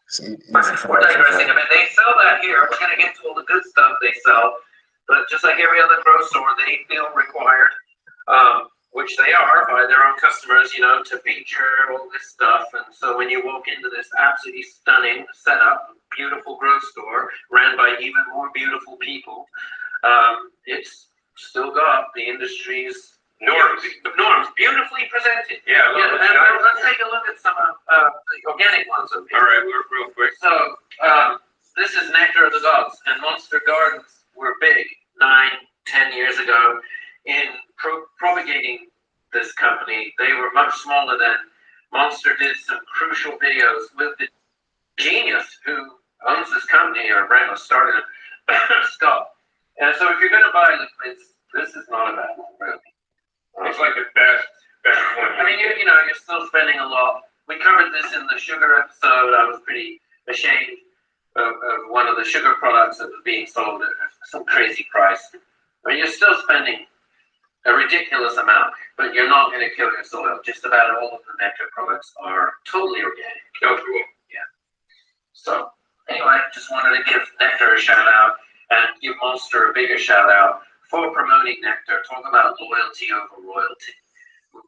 See, We're digressing. I mean, they sell that here. We're going to get to all the good stuff they sell. But just like every other grocery store, they feel required, which they are by their own customers, you know, to feature all this stuff. And so when you walk into this absolutely stunning setup, beautiful grocery store, ran by even more beautiful people, it's still got the industry's norms, beautifully presented. Yeah, and let's take a look at some of the organic ones over here. All right, real quick. So, this is Nectar of the Gods, and Monster Gardens were big 9-10 years ago in propagating this company. They were much smaller then. Monster did some crucial videos with the genius who owns this company, or started it, Scott. And so if you're going to buy liquids, this is not a bad one, really. It's like the best one. I mean, you know, you're still spending a lot. We covered this in the sugar episode. I was pretty ashamed of one of the sugar products that was being sold at some crazy price. I mean, you're still spending a ridiculous amount, but you're not going to kill your soil. Just about all of the Nectar products are totally organic. Oh, cool. Yeah. So, anyway, just wanted to give Nectar a shout out and give Monster a bigger shout out for promoting Nectar. Talk about loyalty over royalty.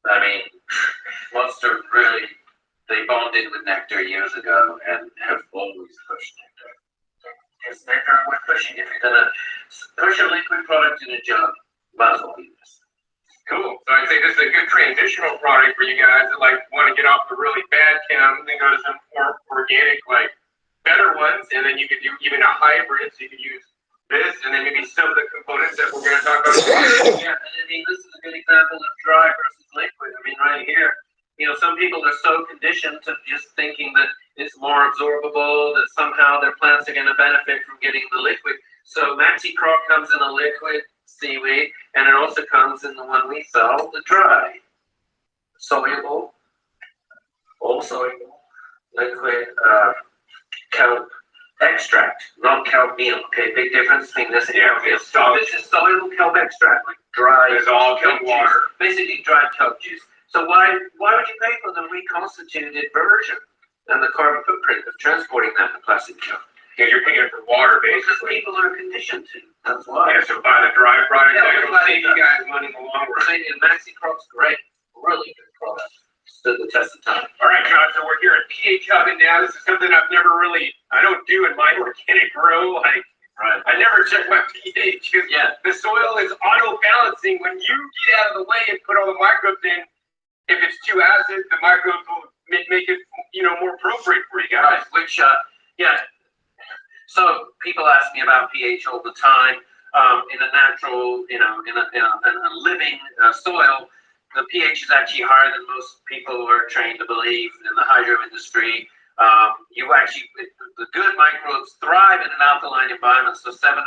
I mean, Monster really, they bonded with Nectar years ago and have always pushed Nectar. It's Nectar worth pushing. If you're going to push a liquid product in a jug, might as well be this. Cool. So I'd say this is a good transitional product for you guys that like want to get off the really bad chems and go to some more organic, like better ones, and then you could do even a hybrid, so you could use this and then maybe some of the components that we're going to talk about. Yeah, and I mean, this is a good example of dry versus liquid. I mean, right here, you know, some people are so conditioned to just thinking that it's more absorbable, that somehow their plants are going to benefit from getting the liquid. So Maxi Croc comes in a liquid seaweed, and it also comes in the one we sell, the dry. Soluble, all soluble, liquid kelp extract, not kelp meal. Okay, big difference between this and kelp meal. So this is soluble kelp extract, like dry. It's all kelp water. Basically dried kelp juice. So why would you pay for the reconstituted version and the carbon footprint of transporting that in plastic kelp? Because you're paying for water, Because basically. people are conditioned to. That's why. Yeah, so buy the dry product. Yeah, It'll save you guys money in the long run. And Maxi Crop's great, really good product. Stood the test of time. All right, John, so we're here at pH Oven now. This is something I've never really, I don't do in my organic grow. Like, Right. I never check my pH because the soil is auto-balancing. When you get out of the way and put all the microbes in, if it's too acid, the microbes will make it, you know, more appropriate for you guys. Right, which, so people ask me about pH all the time. In a natural, you know, in a living soil, the pH is actually higher than most people are trained to believe in the hydro industry. The good microbes thrive in an alkaline environment, so 7.5,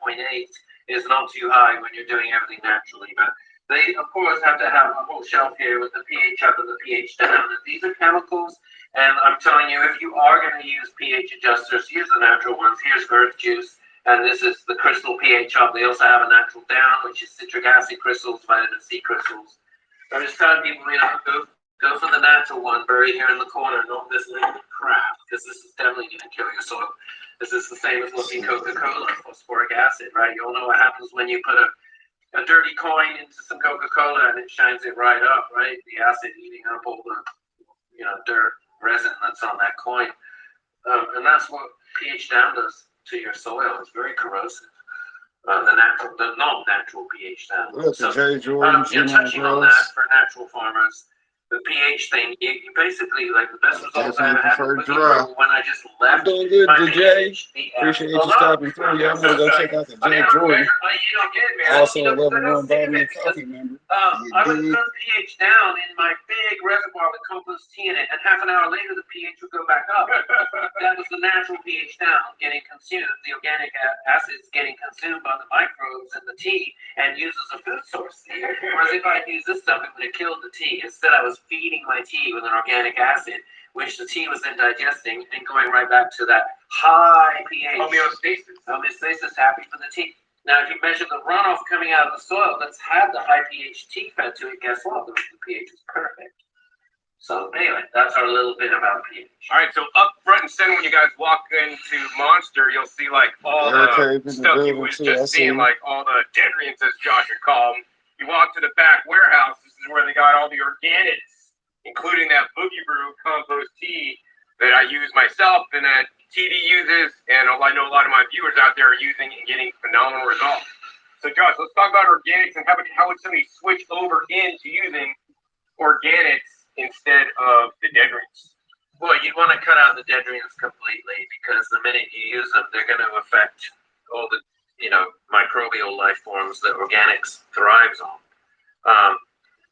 7.8 is not too high when you're doing everything naturally. But they, of course, have to have a whole shelf here with the pH up and the pH down. And these are chemicals, and I'm telling you, if you are going to use pH adjusters, use the natural ones. Here's earth juice, And this is the crystal pH up. They also have a natural down, which is citric acid crystals, vitamin C crystals. I'm just telling people, go for the natural one buried here in the corner, not this liquid crap, because this is definitely going to kill your soil. This is the same as looking Coca-Cola, phosphoric acid, right? You all know what happens when you put a dirty coin into some Coca-Cola and it shines it right up, right? The acid eating up all the, dirt, resin that's on that coin. And that's what pH down does to your soil. It's very corrosive. The non-natural pH down. So, Jay Jordan, touching on that for natural farmers, the pH thing, you basically, like, the best results I ever had when I just left. Doing good, my Jay. pH, Appreciate you stopping through. Yeah, I'm gonna go check out the Jay Jordan. Also a level 1 vitamin coffee member. I would turn pH down in my big reservoir with compost tea in it, and half an hour later the pH would go back up. That was the natural pH down getting consumed. The organic acids getting consumed by the microbes in the tea and used as a food source. Whereas if I used this stuff, it would have killed the tea. Instead, I was feeding my tea with an organic acid, which the tea was then digesting and going right back to that high pH. Homeostasis, happy for the tea. Now, if you measure the runoff coming out of the soil that's had the high pH tea fed to it, guess what? The pH is perfect. So anyway, that's our little bit about pH. All right, so up front and center when you guys walk into Monster, you'll see like all the stuff you was just seeing, like all the dendrians, as Josh would call them. You walk to the back warehouse, this is where they got all the organics, including that Boogie Brew compost tea that I use myself and that TD uses, and I know a lot of my viewers out there are using and getting phenomenal results. So Josh, let's talk about organics and how would somebody switch over into using organics instead of the dendrians? Well, you'd want to cut out the dendrians completely, because the minute you use them, they're going to affect all the microbial life forms that organics thrives on.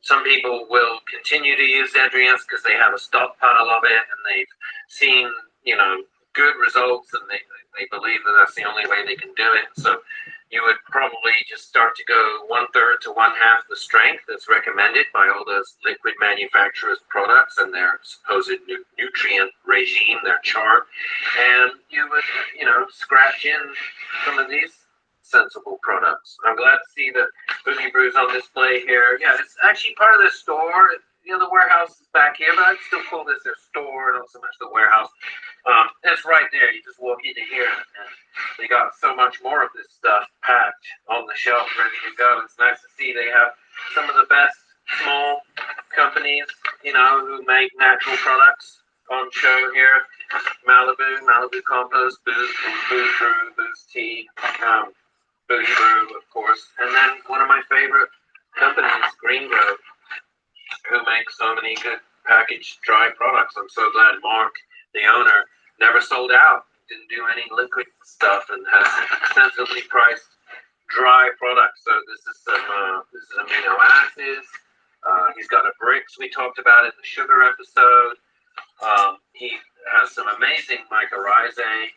Some people will continue to use dendrians because they have a stockpile of it and they've seen good results, and they believe that that's the only way they can do it. So you would probably just start to go 1/3 to 1/2 the strength that's recommended by all those liquid manufacturers' products and their supposed nutrient regime, their chart, and you would scratch in some of these sensible products. I'm glad to see the Boogie Brews on display here. Yeah, it's actually part of the store. The warehouse is back here, but I'd still call this their store, not so much the warehouse. It's right there. You just walk into here, and they got so much more of this stuff packed on the shelf, ready to go. It's nice to see they have some of the best small companies, who make natural products on show here. Malibu Compost, Booze Brew, Booze Tea, Boogie Brew, of course. And then one of my favorite companies, Green Grove, who makes so many good packaged dry products. I'm so glad Mark, the owner, never sold out, didn't do any liquid stuff, and has sensibly priced dry products. So this is amino acids. He's got a bricks we talked about in the sugar episode. He has some amazing mycorrhizae,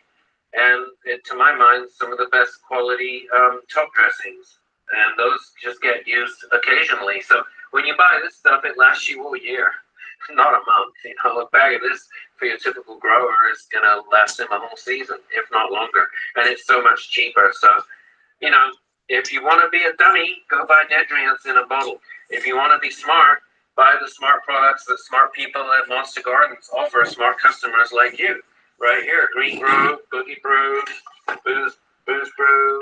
and to my mind, some of the best quality top dressings. And those just get used occasionally. So when you buy this stuff, it lasts you all year, not a month. A bag of this for your typical grower is going to last him a whole season, if not longer. And it's so much cheaper. So, if you want to be a dummy, go buy dendrians in a bottle. If you want to be smart, buy the smart products that smart people at Monster Gardens offer smart customers like you. Right here, Green Grove, Boogie Brew, Booze Brew.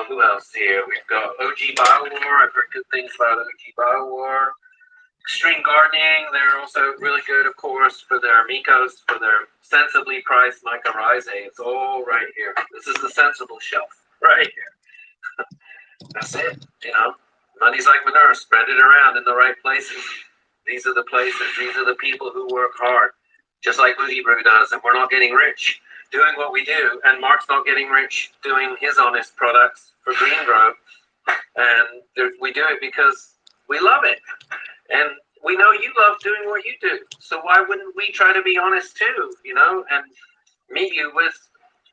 Who else here? We've got OG BioWar. I've heard good things about OG BioWar. Extreme Gardening. They're also really good, of course, for their amicos, for their sensibly priced mycorrhizae. It's all right here. This is the sensible shelf right here. That's it. Money's like manure. Spread it around in the right places. These are the places. These are the people who work hard, just like Boogie Brew does, and we're not getting rich doing what we do, and Mark's not getting rich doing his honest products for Green Grove, and we do it because we love it, and we know you love doing what you do, so why wouldn't we try to be honest too, and meet you with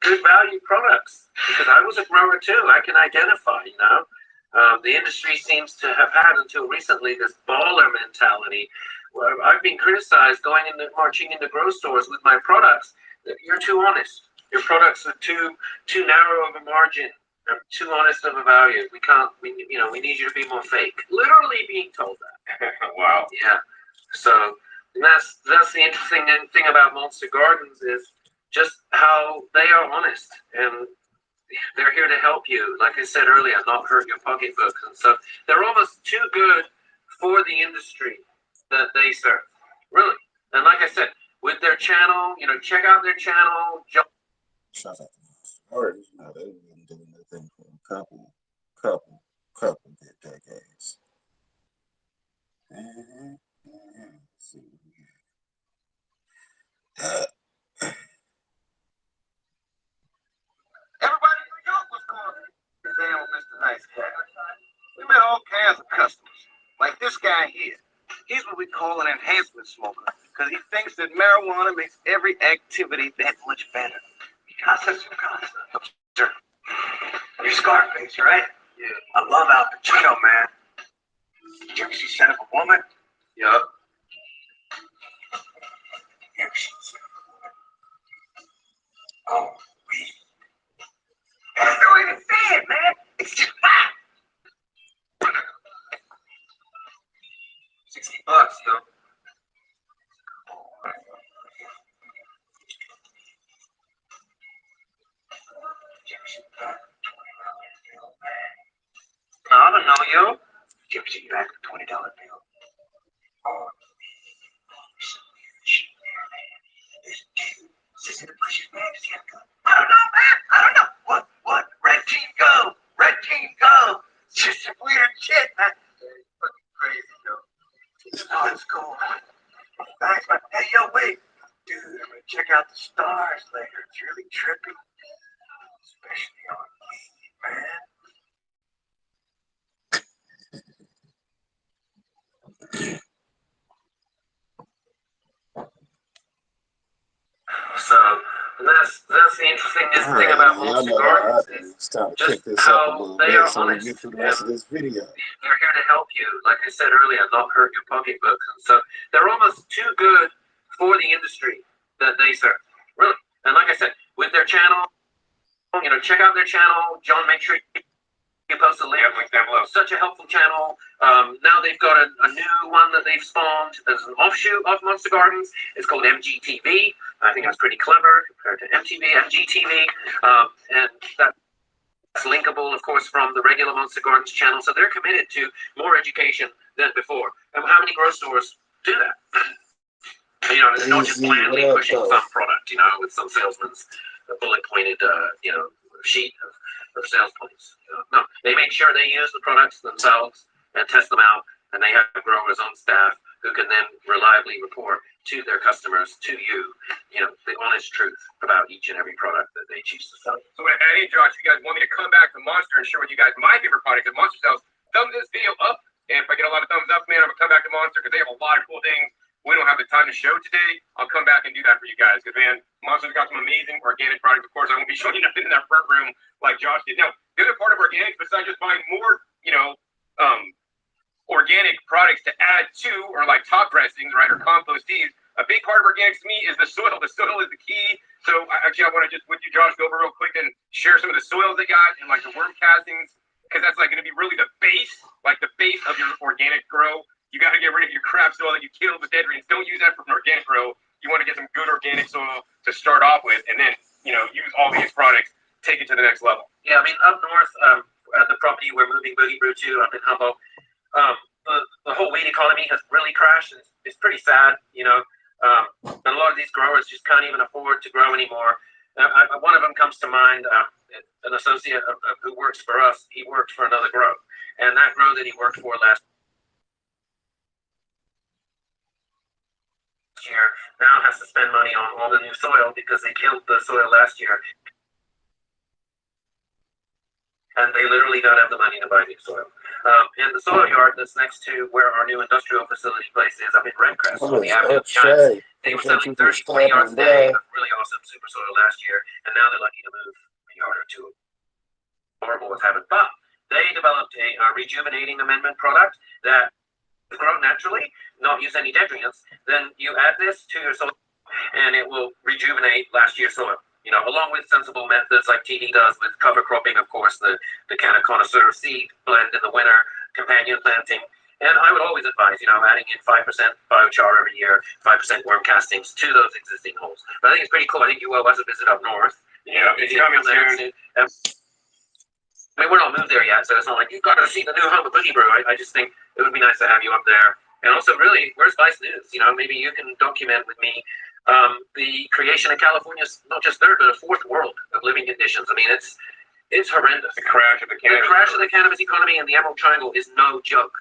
good value products, because I was a grower too. I can identify, the industry seems to have had until recently this baller mentality, where I've been criticized marching into grow stores with my products. You're too honest. Your products are too narrow of a margin. Too honest of a value. We can't. We need you to be more fake. Literally being told that. Wow. Yeah. So that's the interesting thing about Monster Gardens is just how they are honest and they're here to help you. Like I said earlier, not hurt your pocketbooks, and so they're almost too good for the industry that they serve. Really. And like I said, with their channel, check out their channel. Shout out to Monster Gardens. You know, they've been doing their thing for a couple good decades. Let's see what we got. Everybody in New York was calling me down with Mr. Nice Guy. We met all kinds of customers, like this guy here. He's what we call an enhancement smoker, because he thinks that marijuana makes every activity that much better. Casa su casa. Sir, you're Scarface, right? Yeah. I love Al Pacino, man. Did you ever see Son of a Woman? Yup. You ever seen Son of a Woman? Oh, we. That's the way to say it, man. It's just fine. $60, yo. I don't know, yo. Did you ever see you back a $20 bill? Oh, some weird shit there, man. This dude says in the bushes, man, does he have a gun? I don't know, man. I don't know. What? Red team go. Red team go. It's just some weird shit, man. It's fucking crazy, yo. Oh, it's cool. Thanks, man. Hey, yo, wait. Dude, I'm gonna check out the stars later. It's really trippy. Especially on me, man. So that's the interesting thing about Monster Gardens is It's time to just pick this up a how little they bit are so we honest. get through the rest of this video. They're here to help you, like I said earlier, not hurt your pocketbooks. And so they're almost too good for the industry that they serve. Really. And like I said, with their channel, check out their channel. John, make sure you post a link down below. Such a helpful channel. Now they've got a new one that they've spawned as an offshoot of Monster Gardens. It's called MGTV. I think it's pretty clever compared to MGTV. And that's linkable, of course, from the regular Monster Gardens channel. So they're committed to more education than before. And how many grocery stores do that? They're not just blandly pushing some product, with some salesman's bullet-pointed, sheet of sales points. No, they make sure they use the products themselves and test them out, and they have growers on staff who can then reliably report to their customers, to you, the honest truth about each and every product that they choose to sell. So, hey, Josh, if you guys want me to come back to Monster and share with you guys my favorite product that Monster sells, thumb this video up. And if I get a lot of thumbs up, man, I'm going to come back to Monster because they have a lot of cool things. We don't have the time to show today. I'll come back and do that for you guys. Because, man, Monster's got some amazing organic products. Of course, I won't be showing you nothing in that front room like Josh did. Now, the other part of organics, besides just buying more, organic products to add to, or like top dressings, right, or compost teas, a big part of organics to me is the soil. The soil is the key. So, I want to just, with you, Josh, go over real quick and share some of the soils they got and, like, the worm castings, because that's, like, going to be really the base of your organic grow. You got to get rid of your crap soil that you killed with dead greens. Don't use that for an organic grow. You want to get some good organic soil to start off with, and then, use all these products, take it to the next level. Yeah, I mean, up north, at the property we're moving Boogie Brew to, up in Humboldt, the whole weed economy has really crashed. It's pretty sad, and a lot of these growers just can't even afford to grow anymore. One of them comes to mind, an associate who works for us. He worked for another grow, and that grow that he worked for last year now has to spend money on all the new soil because they killed the soil last year. And they literally don't have the money to buy new soil. And the soil yard that's next to where our new industrial facility place is up in Redcrest on the Avenue of Giants, they were selling 30, 40 yards a day of really awesome super soil last year, and now they're lucky to move a yard or two. Horrible what's happened. But they developed a rejuvenating amendment product that grow naturally, not use any detrients. Then you add this to your soil, and it will rejuvenate last year's soil. You know, along with sensible methods like TD does with cover cropping, of course, the kind of connoisseur seed blend in the winter, companion planting. And I would always advise, you know, adding in 5% biochar every year, 5% worm castings to those existing holes. But I think it's pretty cool. I think you will as a visit up north. Yeah, it's coming soon. I mean, we're not moved there yet, so it's not like you've got to see the new home of Boogie Brew. I just think it would be nice to have you up there. And also, really, where's Vice News? You know, maybe you can document with me the creation of California's not just third, but a fourth world of living conditions. I mean, it's horrendous. The crash of the cannabis. The crash of the cannabis economy in the Emerald Triangle is no joke.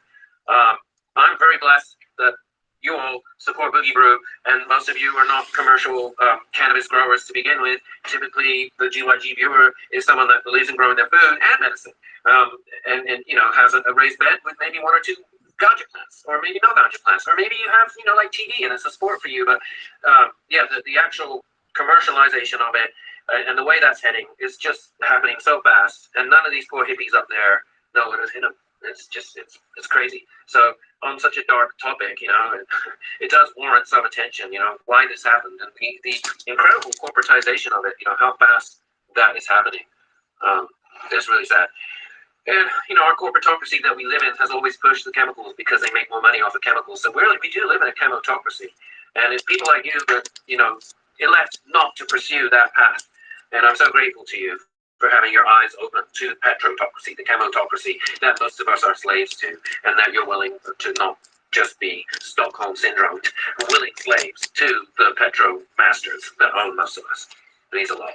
I'm very blessed that you all support Boogie Brew, and most of you are not commercial cannabis growers to begin with. Typically, the GYG viewer is someone that believes in growing their food and medicine, and you know, has a raised bed with maybe one or two ganja plants, or maybe no ganja plants, or maybe you have, you know, like TD and it's a sport for you. But yeah, the actual commercialization of it and the way that's heading is just happening so fast, and none of these poor hippies up there know what has hit them. It's just it's crazy. So on such a dark topic, you know, it does warrant some attention, you know, why this happened and the incredible corporatization of it, you know, how fast that is happening. It's really sad. And, you know, our corporatocracy that we live in has always pushed the chemicals because they make more money off of chemicals. So we do live in a chemotocracy. And it's people like you that, you know, elect not to pursue that path. And I'm so grateful to you for having your eyes open to the petrotocracy, the chemotocracy that most of us are slaves to, and that you're willing to not just be Stockholm syndrome, willing slaves to the petro masters that own most of us. Means a lot.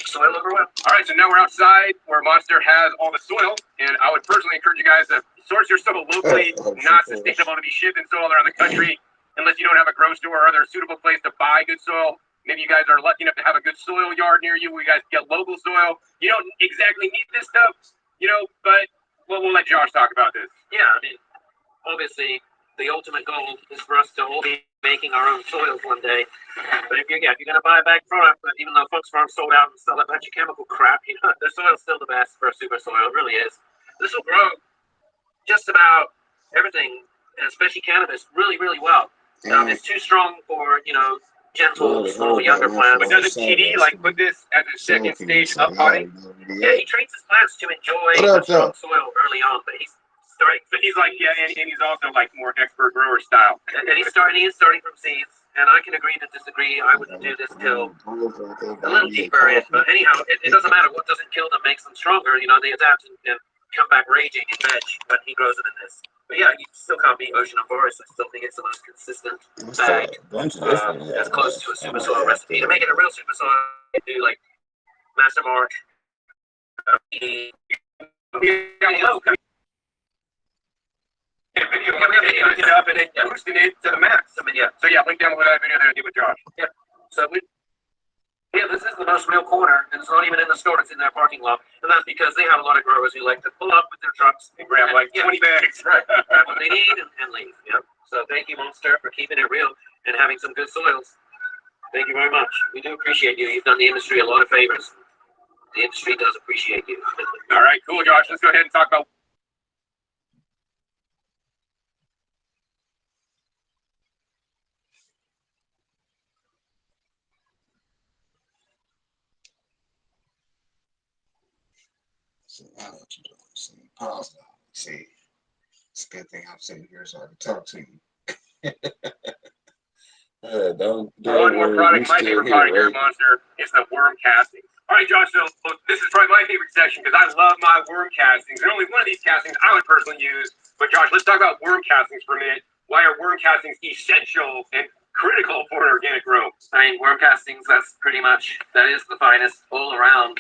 Soil overwhelmed. All right, so now we're outside where Monster has all the soil, and I would personally encourage you guys to source your soil locally. Not sustainable to be shipping soil around the country unless you don't have a grow store or other suitable place to buy good soil. Maybe you guys are lucky enough to have a good soil yard near you where you guys get local soil. You don't exactly need this stuff, you know, but we'll let Josh talk about this. Yeah, I mean, obviously, the ultimate goal is for us to all be making our own soils one day. But if you're going to buy a bag product, but even though Fox Farm sold out and sell a bunch of chemical crap, you know, their soil's still the best for a super soil. It really is. This will grow just about everything, especially cannabis, really, really well. It's too strong for, you know, gentle, small, younger plants. But doesn't TD like put this as a second stage of potting? Yeah, he trains his plants to enjoy the strong soil early on, but he's starting. But he's like, yeah, and he's also like more expert grower style. And he is starting from seeds. And I can agree to disagree. I wouldn't do this till a little deeper in. But anyhow, it doesn't matter. What doesn't kill them makes them stronger. You know, they adapt and come back raging in veg when he grows them in this. But yeah, you still can't beat Ocean and Forest. I still think it's the most consistent bag. As close to a super soil recipe. To make it a real super soil, you do like Master Mark. Boosting it to the max. So yeah, link down below that video that I did with Josh. Yeah. So this is the most real corner, and it's not even in the store, it's in their parking lot. And that's because they have a lot of growers who like to pull up with their trucks and grab like 20 bags. Right. Grab what they need and leave. Yeah. So thank you, Monster, for keeping it real and having some good soils. Thank you very much. We do appreciate you. You've done the industry a lot of favors. The industry does appreciate you. All right, cool, Josh. Let's go ahead and talk about See, I know what you're doing. See, pause now. See, it's a good thing I'm sitting here so I can talk to you. Don't one more product. My favorite product here, Monster, is the worm castings. All right, Josh, so look, this is probably my favorite section because I love my worm castings. There's only one of these castings I would personally use. But Josh, let's talk about worm castings for a minute. Why are worm castings essential and critical for an organic grow? I mean, worm castings, that is the finest all around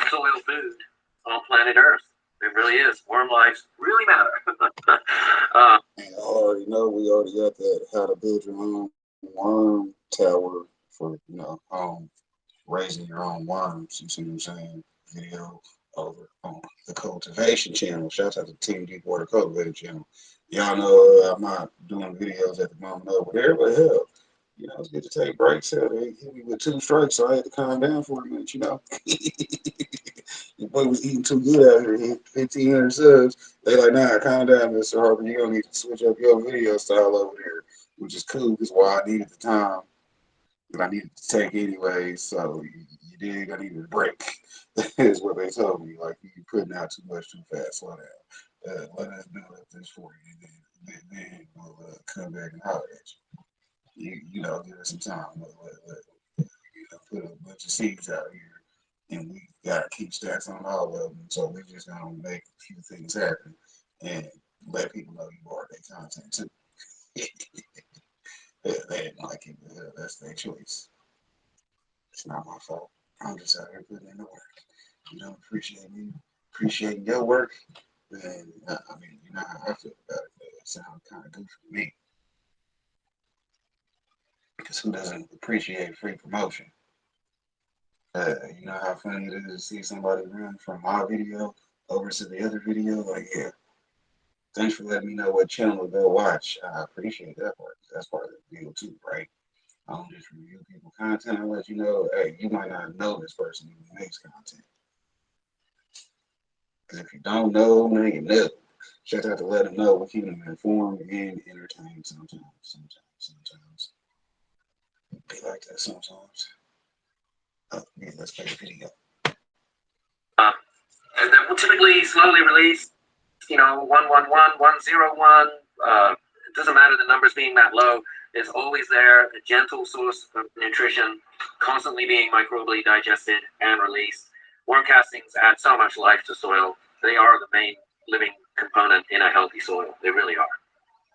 soil food on planet Earth. It really is. Worm lives really matter. And I already know we already got that how to build your own worm tower for, you know, raising your own worms. You see what I'm saying? Video over on the cultivation channel. Shout out to Team Deepwater Cultivating channel. Y'all know I'm not doing videos at the moment over there, but hell, you know, it's good to take breaks. They hit me with 2 strikes, so I had to calm down for a minute, you know. Your boy was eating too good out here. He hit 1,500 subs. They like, nah, calm down, Mr. Harper. You're going to need to switch up your video style over there, which is cool because why I needed the time. that I needed to take anyway. So you dig, I needed a break. Is what they told me. Like you're putting out too much too fast. Slow down. Let us build up this for you, and then we'll come back and holler at you. You know, give us some time. Put a bunch of seeds out here, and we gotta keep stats on all of them. So we just gonna make a few things happen and let people know you bought their content too. They didn't like it, but that's their choice. It's not my fault. I'm just out here putting in the work. You don't appreciate me appreciating your work, then I mean, you know how I feel about it. But it sounds kind of goofy to me because who doesn't appreciate free promotion? You know how funny it is to see somebody run from my video over to the other video? Like, yeah, thanks for letting me know what channel to go watch. I appreciate that part. That's part of the deal too, right? I don't just review people content. I let you know, hey, you might not know this person who makes content. Because if you don't know, then you know. Just have to let them know. We keep them informed and entertained sometimes. Be like that sometimes. Oh, yeah, let's play the video. And then we'll typically slowly release, 111, 101. It doesn't matter the numbers being that low. It's always there, a gentle source of nutrition, constantly being microbially digested and released. Worm castings add so much life to soil. They are the main living component in a healthy soil. They really are.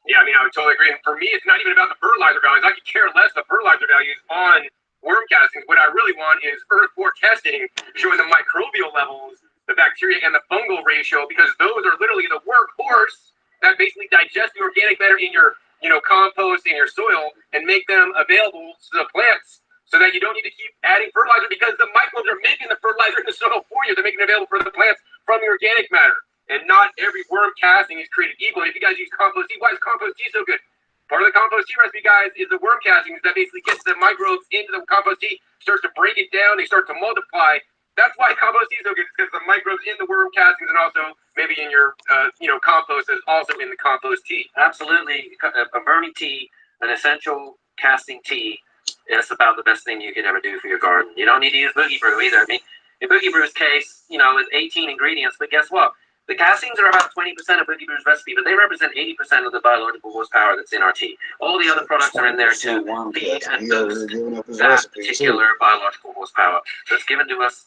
Yeah, I mean, I would totally agree. And for me, it's not even about the fertilizer values. I could care less the fertilizer values on worm castings. What I really want is earth-core testing showing the microbial levels, the bacteria, and the fungal ratio, because those are literally the workhorse that basically digest the organic matter in your compost in your soil and make them available to the plants so that you don't need to keep adding fertilizer because the microbes are making the fertilizer in the soil for you. They're making it available for the plants from the organic matter. And not every worm casting is created equal. If you guys use compost tea, why is compost tea so good? Part of the compost tea recipe, guys, is the worm castings that basically gets the microbes into the compost tea, starts to break it down, they start to multiply. That's why compost tea is so good. It's because the microbes in the worm castings and also maybe in your, compost is also in the compost tea. Absolutely. A vermi tea, an essential casting tea, is about the best thing you could ever do for your garden. You don't need to use Boogie Brew either. I mean, in Boogie Brew's case, it's 18 ingredients, but guess what? The castings are about 20% of Boogie Brew's recipe, but they represent 80% of the biological horsepower that's in our tea. All the other products are in there to feed and boost that particular biological horsepower that's given to us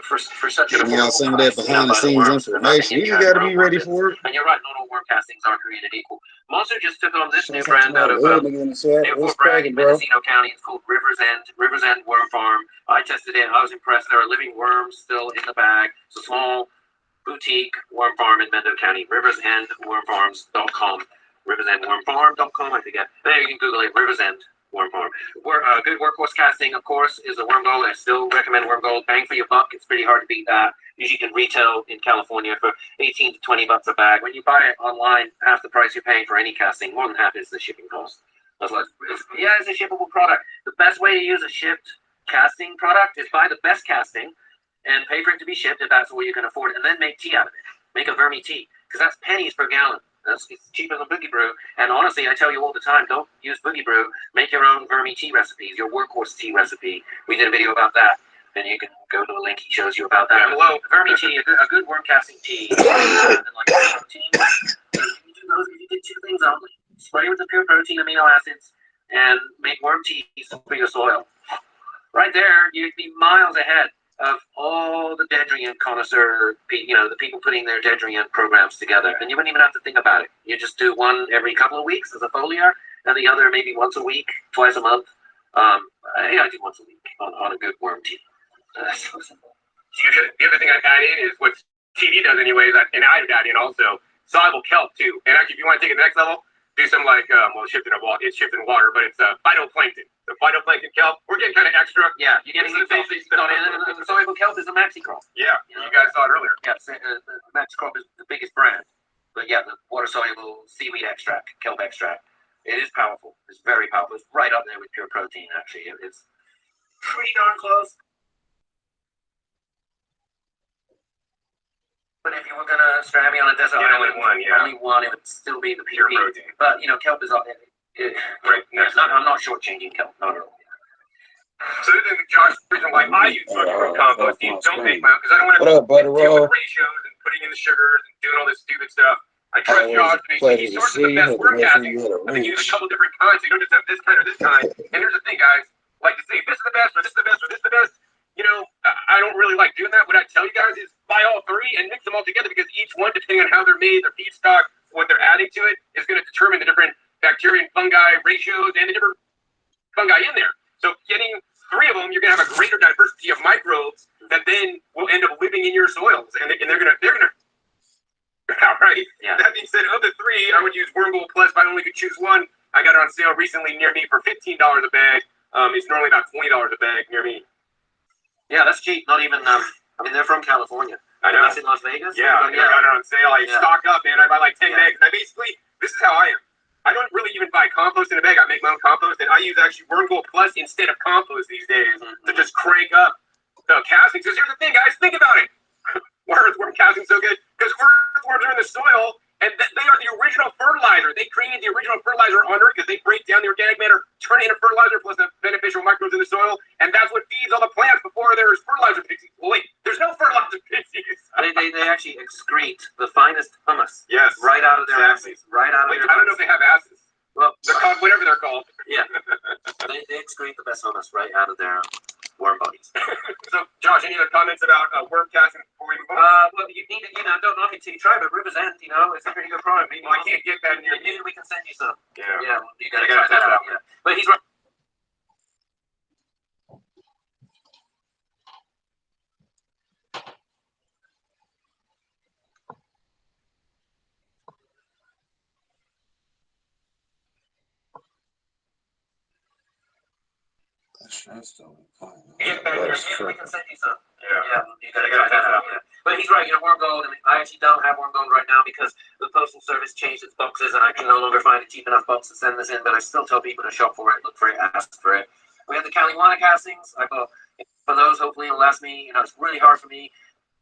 for such an affordable some of that price, behind the scenes information. You got to be ready for it. And you're right, not all worm castings are created equal. Monster just took on this new brand out of Newport Bragg in Mendocino County. It's called Rivers End Worm Farm. I tested it. I was impressed. There are living worms still in the bag. It's a small boutique worm farm in Mendo County. RiversEndWormFarms.com. RiversEndWormFarm.com. I forget. There you can Google it. Rivers End Worm Farm. Good workhorse casting, of course, is a Worm Gold. I still recommend Worm Gold. Bang for your buck. It's pretty hard to beat that. Usually you can retail in California for 18 to 20 bucks a bag. When you buy it online, half the price you're paying for any casting, more than half is the shipping cost. It's a shippable product. The best way to use a shipped casting product is buy the best casting and pay for it to be shipped if that's what you can afford, and then make tea out of it. Make a vermi tea, because that's pennies per gallon. It's cheaper than Boogie Brew. And honestly, I tell you all the time, don't use Boogie Brew. Make your own vermi tea recipes, your workhorse tea recipe. We did a video about that, and you can go to a link. He shows you about that. Below, vermi tea, a good worm casting tea. And like protein. You do those. You did two things only: spray with the pure protein amino acids, and make worm teas for your soil. Right there, you'd be miles ahead of all the Dedrian connoisseur, the people putting their Dedrian programs together. And you wouldn't even have to think about it. You just do one every couple of weeks as a foliar, and the other maybe once a week, twice a month. I do once a week on a good worm tea. That's so simple. The other thing I add in is what TD does anyways, and I would add in also, soluble kelp too. And actually, if you want to take it to the next level, do some it's shipped in water, but it's phytoplankton. The phytoplankton kelp, we're getting kind of extra. Yeah, you're getting the soluble kelp is a maxi crop. Yeah, you guys saw it earlier. Yeah, maxi crop is the biggest brand. But yeah, the water soluble seaweed extract, kelp extract, it is powerful. It's very powerful. It's right up there with pure protein. Actually, it's pretty darn close. But if you were gonna strand me on a desert island, only one, it would still be the pure protein. But kelp is right. I'm not shortchanging kelp, not at all. So this is Josh's reason why I use mushroom compost. You don't make my own because I don't want What to up, Butter deal Roll? with ratios and putting in the sugars and doing all this stupid stuff. I trust Always Josh a to make pleasure he to sources see the you. best Hope to worm make sure casting. you had a I've been using a reach. couple different kinds, so you don't just have this kind or this kind. And here's the thing, guys. Like to say this is the best or this is the best or this is the best. You know, I don't really like doing that. What I tell you guys is buy all three and mix them all together because each one, depending on how they're made, their feedstock, what they're adding to it, is going to determine the different bacteria and fungi ratios and the different fungi in there. So getting three of them, you're going to have a greater diversity of microbes that then will end up living in your soils, and they're going to. All right. Yeah. That being said, of the three, I would use Worm Gold Plus if I only could choose one. I got it on sale recently near me for $15 a bag. It's normally about $20 a bag near me. Yeah, that's cheap. Not even. I mean, they're from California. I know. That's in Las Vegas. Yeah, I got it on sale. I stock up, man. I buy like 10 bags. And I basically, this is how I am. I don't really even buy compost in a bag. I make my own compost, and I use actually Worm Gold Plus instead of compost these days to just crank up the castings. Because here's the thing, guys. Think about it. Why are earthworm castings so good? Because earthworms are in the soil, and they are the original fertilizer. They created the original fertilizer on Earth because they break down the organic matter, turn it into fertilizer plus the beneficial microbes in the soil, and that's what feeds all the plants before there's fertilizer pixies. Well, wait, there's no fertilizer pixies. They actually excrete the finest humus. Yes. Right out of their asses. Right out of their. I don't know if they have asses. Well, they're called whatever they're called. Yeah. they excrete the best humus right out of their worm bodies. So, Josh, any other comments about worm casting before we move on? Well, you need to, don't knock it till you try, but River's End, it's a pretty good product. Well, I can't get that near Maybe we can send you some. Yeah. Yeah, you gotta try that out. Yeah. But he's right. That's still fine. Maybe we can send you some. Yeah. You gotta try that out. Yeah. But he's right, worm gold. I mean, I actually don't have worm gold right now because the Postal Service changed its boxes and I can no longer find a cheap enough box to send this in, but I still tell people to shop for it, look for it, ask for it. We have the Caliwana castings. I thought for those, hopefully it'll last me. It's really hard for me,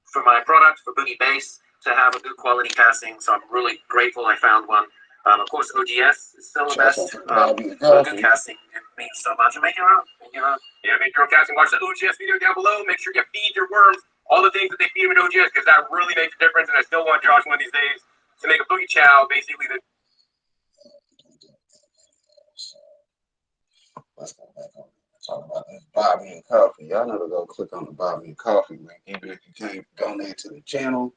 for my product, for Boogie Base, to have a good quality casting, so I'm really grateful I found one. Of course, OGS is still the best. Good casting, it means so much. And make your own. Yeah, make your own casting. Watch the OGS video down below. Make sure you feed your worms all the things that they feed them in OGS because that really makes a difference. And I still want Josh one of these days to make a boogie chow, basically. Let's go back on talk about this Buy Me a Coffee. Y'all know to go click on the Buy Me a Coffee link. Even if you can't donate to the channel,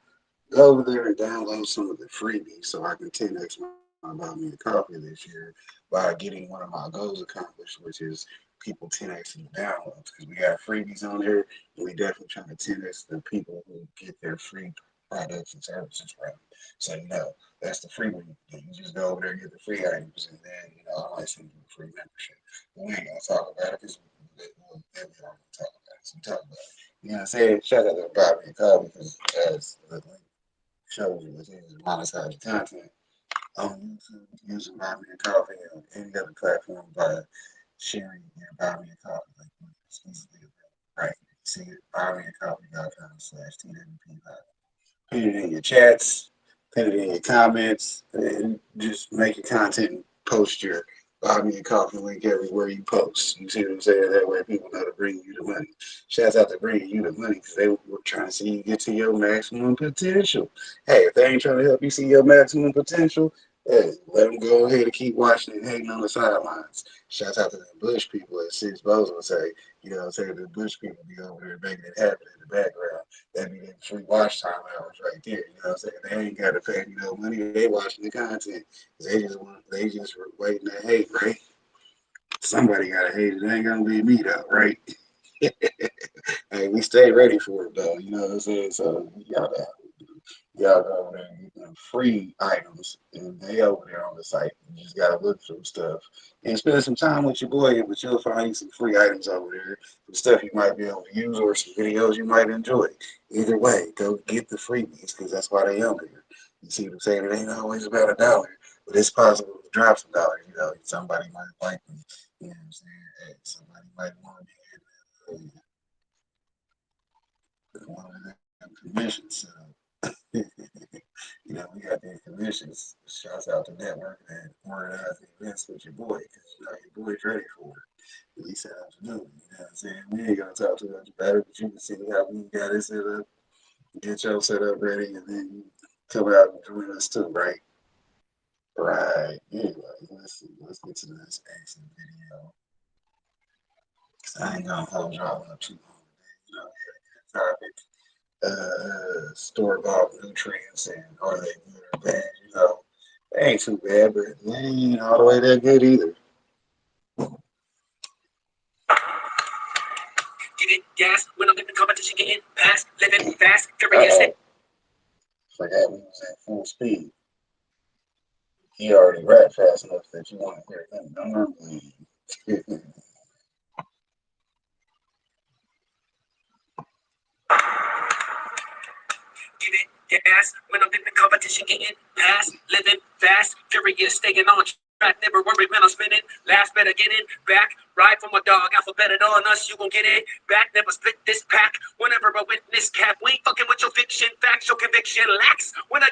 go over there and download some of the freebies so I can 10x my Buy Me a Coffee this year by getting one of my goals accomplished, which is people 10x the downloads, because we got freebies on there and we definitely trying to 10x the people who get their free products and services from. So that's the free one. You just go over there and get the free items, and then I might send you a free membership. But we ain't gonna talk about it because we'll talk about it. So talk about it. You know what I'm saying? Shout out to Buy Me a Coffee because as the link shows you, it's easy to monetize your content on YouTube using Buy Me a Coffee or any other platform by sharing your Buy Me a Coffee link. It's easily available. Right? See it, buymeacoffee.com/TWP. Put it in your chats, put it in your comments, and just make your content and post your Buy Me a Coffee link everywhere you post. You see what I'm saying? That way people know to bring you the money. Shouts out to bringing you the money because they were trying to see you get to your maximum potential. Hey, if they ain't trying to help you see your maximum potential, hey, let them go ahead and keep watching and hating on the sidelines. Shouts out to the Bush people, as Six Bows would say. The Bush people be over there making it happen in the background. That be their free watch time hours right there. They ain't got to pay me no money. They watching the content. They just waiting to hate, right? Somebody got to hate it. It ain't going to be me, though, right? Hey, we stay ready for it, though. You know what I'm saying? So, y'all go over there and get them free items, and they over there on the site. You just gotta look through stuff and spend some time with your boy, but you'll find some free items over there, some stuff you might be able to use or some videos you might enjoy. Either way, go get the freebies because that's why they on there. You see what I'm saying? It ain't always about $1, but it's possible to drop some dollars. Somebody might like me. You know what I'm saying? Hey, somebody might want to be one of them commissions. So. We got these commissions. Shouts out to networking and organizing events with your boy because your boy's ready for it. at least set up to do it. You know what I'm saying? We ain't gonna talk too much about it, but you can see how we got it set up, get your setup ready, and then you come out and join us too, right? Right. Anyway, let's see. Let's get to this action video. Cause I ain't gonna hold y'all up too long today. You know, we had a good topic. Store bought nutrients and are they good or bad? You know, they ain't too bad, but they ain't all the way that good either. Get it, gas, when I'm in the competition, getting past, living fast, furious. Forgot we was at full speed. He already rapped fast enough that you want to hear him normally. Get it, gas, when I'm in the competition, getting past, living fast, furious, staying on track, never worry when I'm spinning. Last better get it back, ride for my dog, alphabeted on us, you gon' get it back, never split this pack. Whenever I witness cap, we ain't fucking with your fiction, facts, your conviction lacks. When I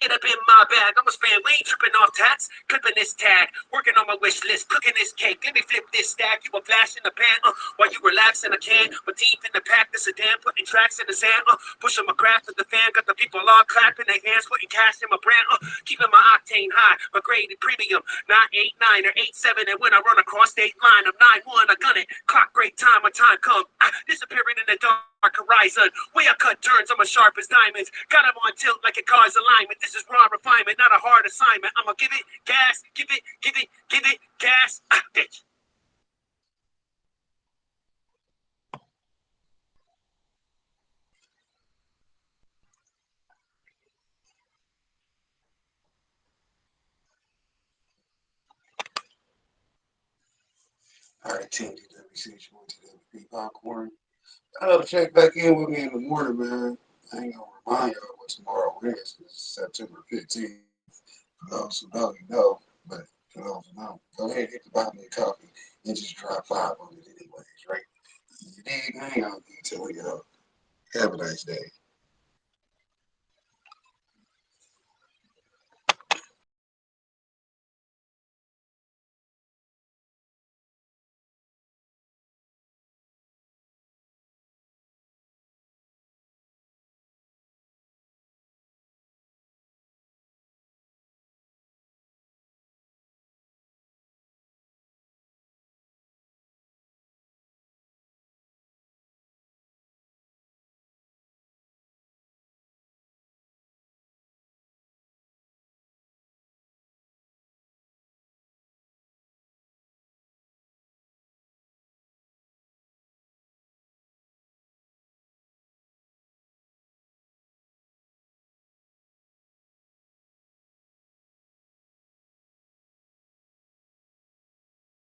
get up in my bag, I'm a spam, we ain't tripping off tats, clipping this tag, working on my wish list, cooking this cake, let me flip this stack, you a flash in the pan, while you relax in a can, my teeth in the pack, this a damn, putting tracks in the sand, pushing my craft with the fan, got the people all clapping their hands, putting cash in my brand, keeping my octane high, my grade premium, 989 or 87, and when I run across state line, I'm 9-1, I gun it, clock great time, my time come, disappearing in the dark horizon, way I cut turns, I'm as sharp as diamonds, got them on tilt like a car's alignment, this is raw refinement, not a hard assignment, I'ma give it gas, give it gas, bitch. All right, Team DWC, TWP Popcorn. Check back in with me in the morning, man. I ain't gonna remind y'all what tomorrow is. It's September 15th. For those who know, you know. But for those who don't, go ahead and hit the bottom of your coffee and just drop 5 on it anyways, right? You dig? I ain't gonna be telling y'all. Have a nice day.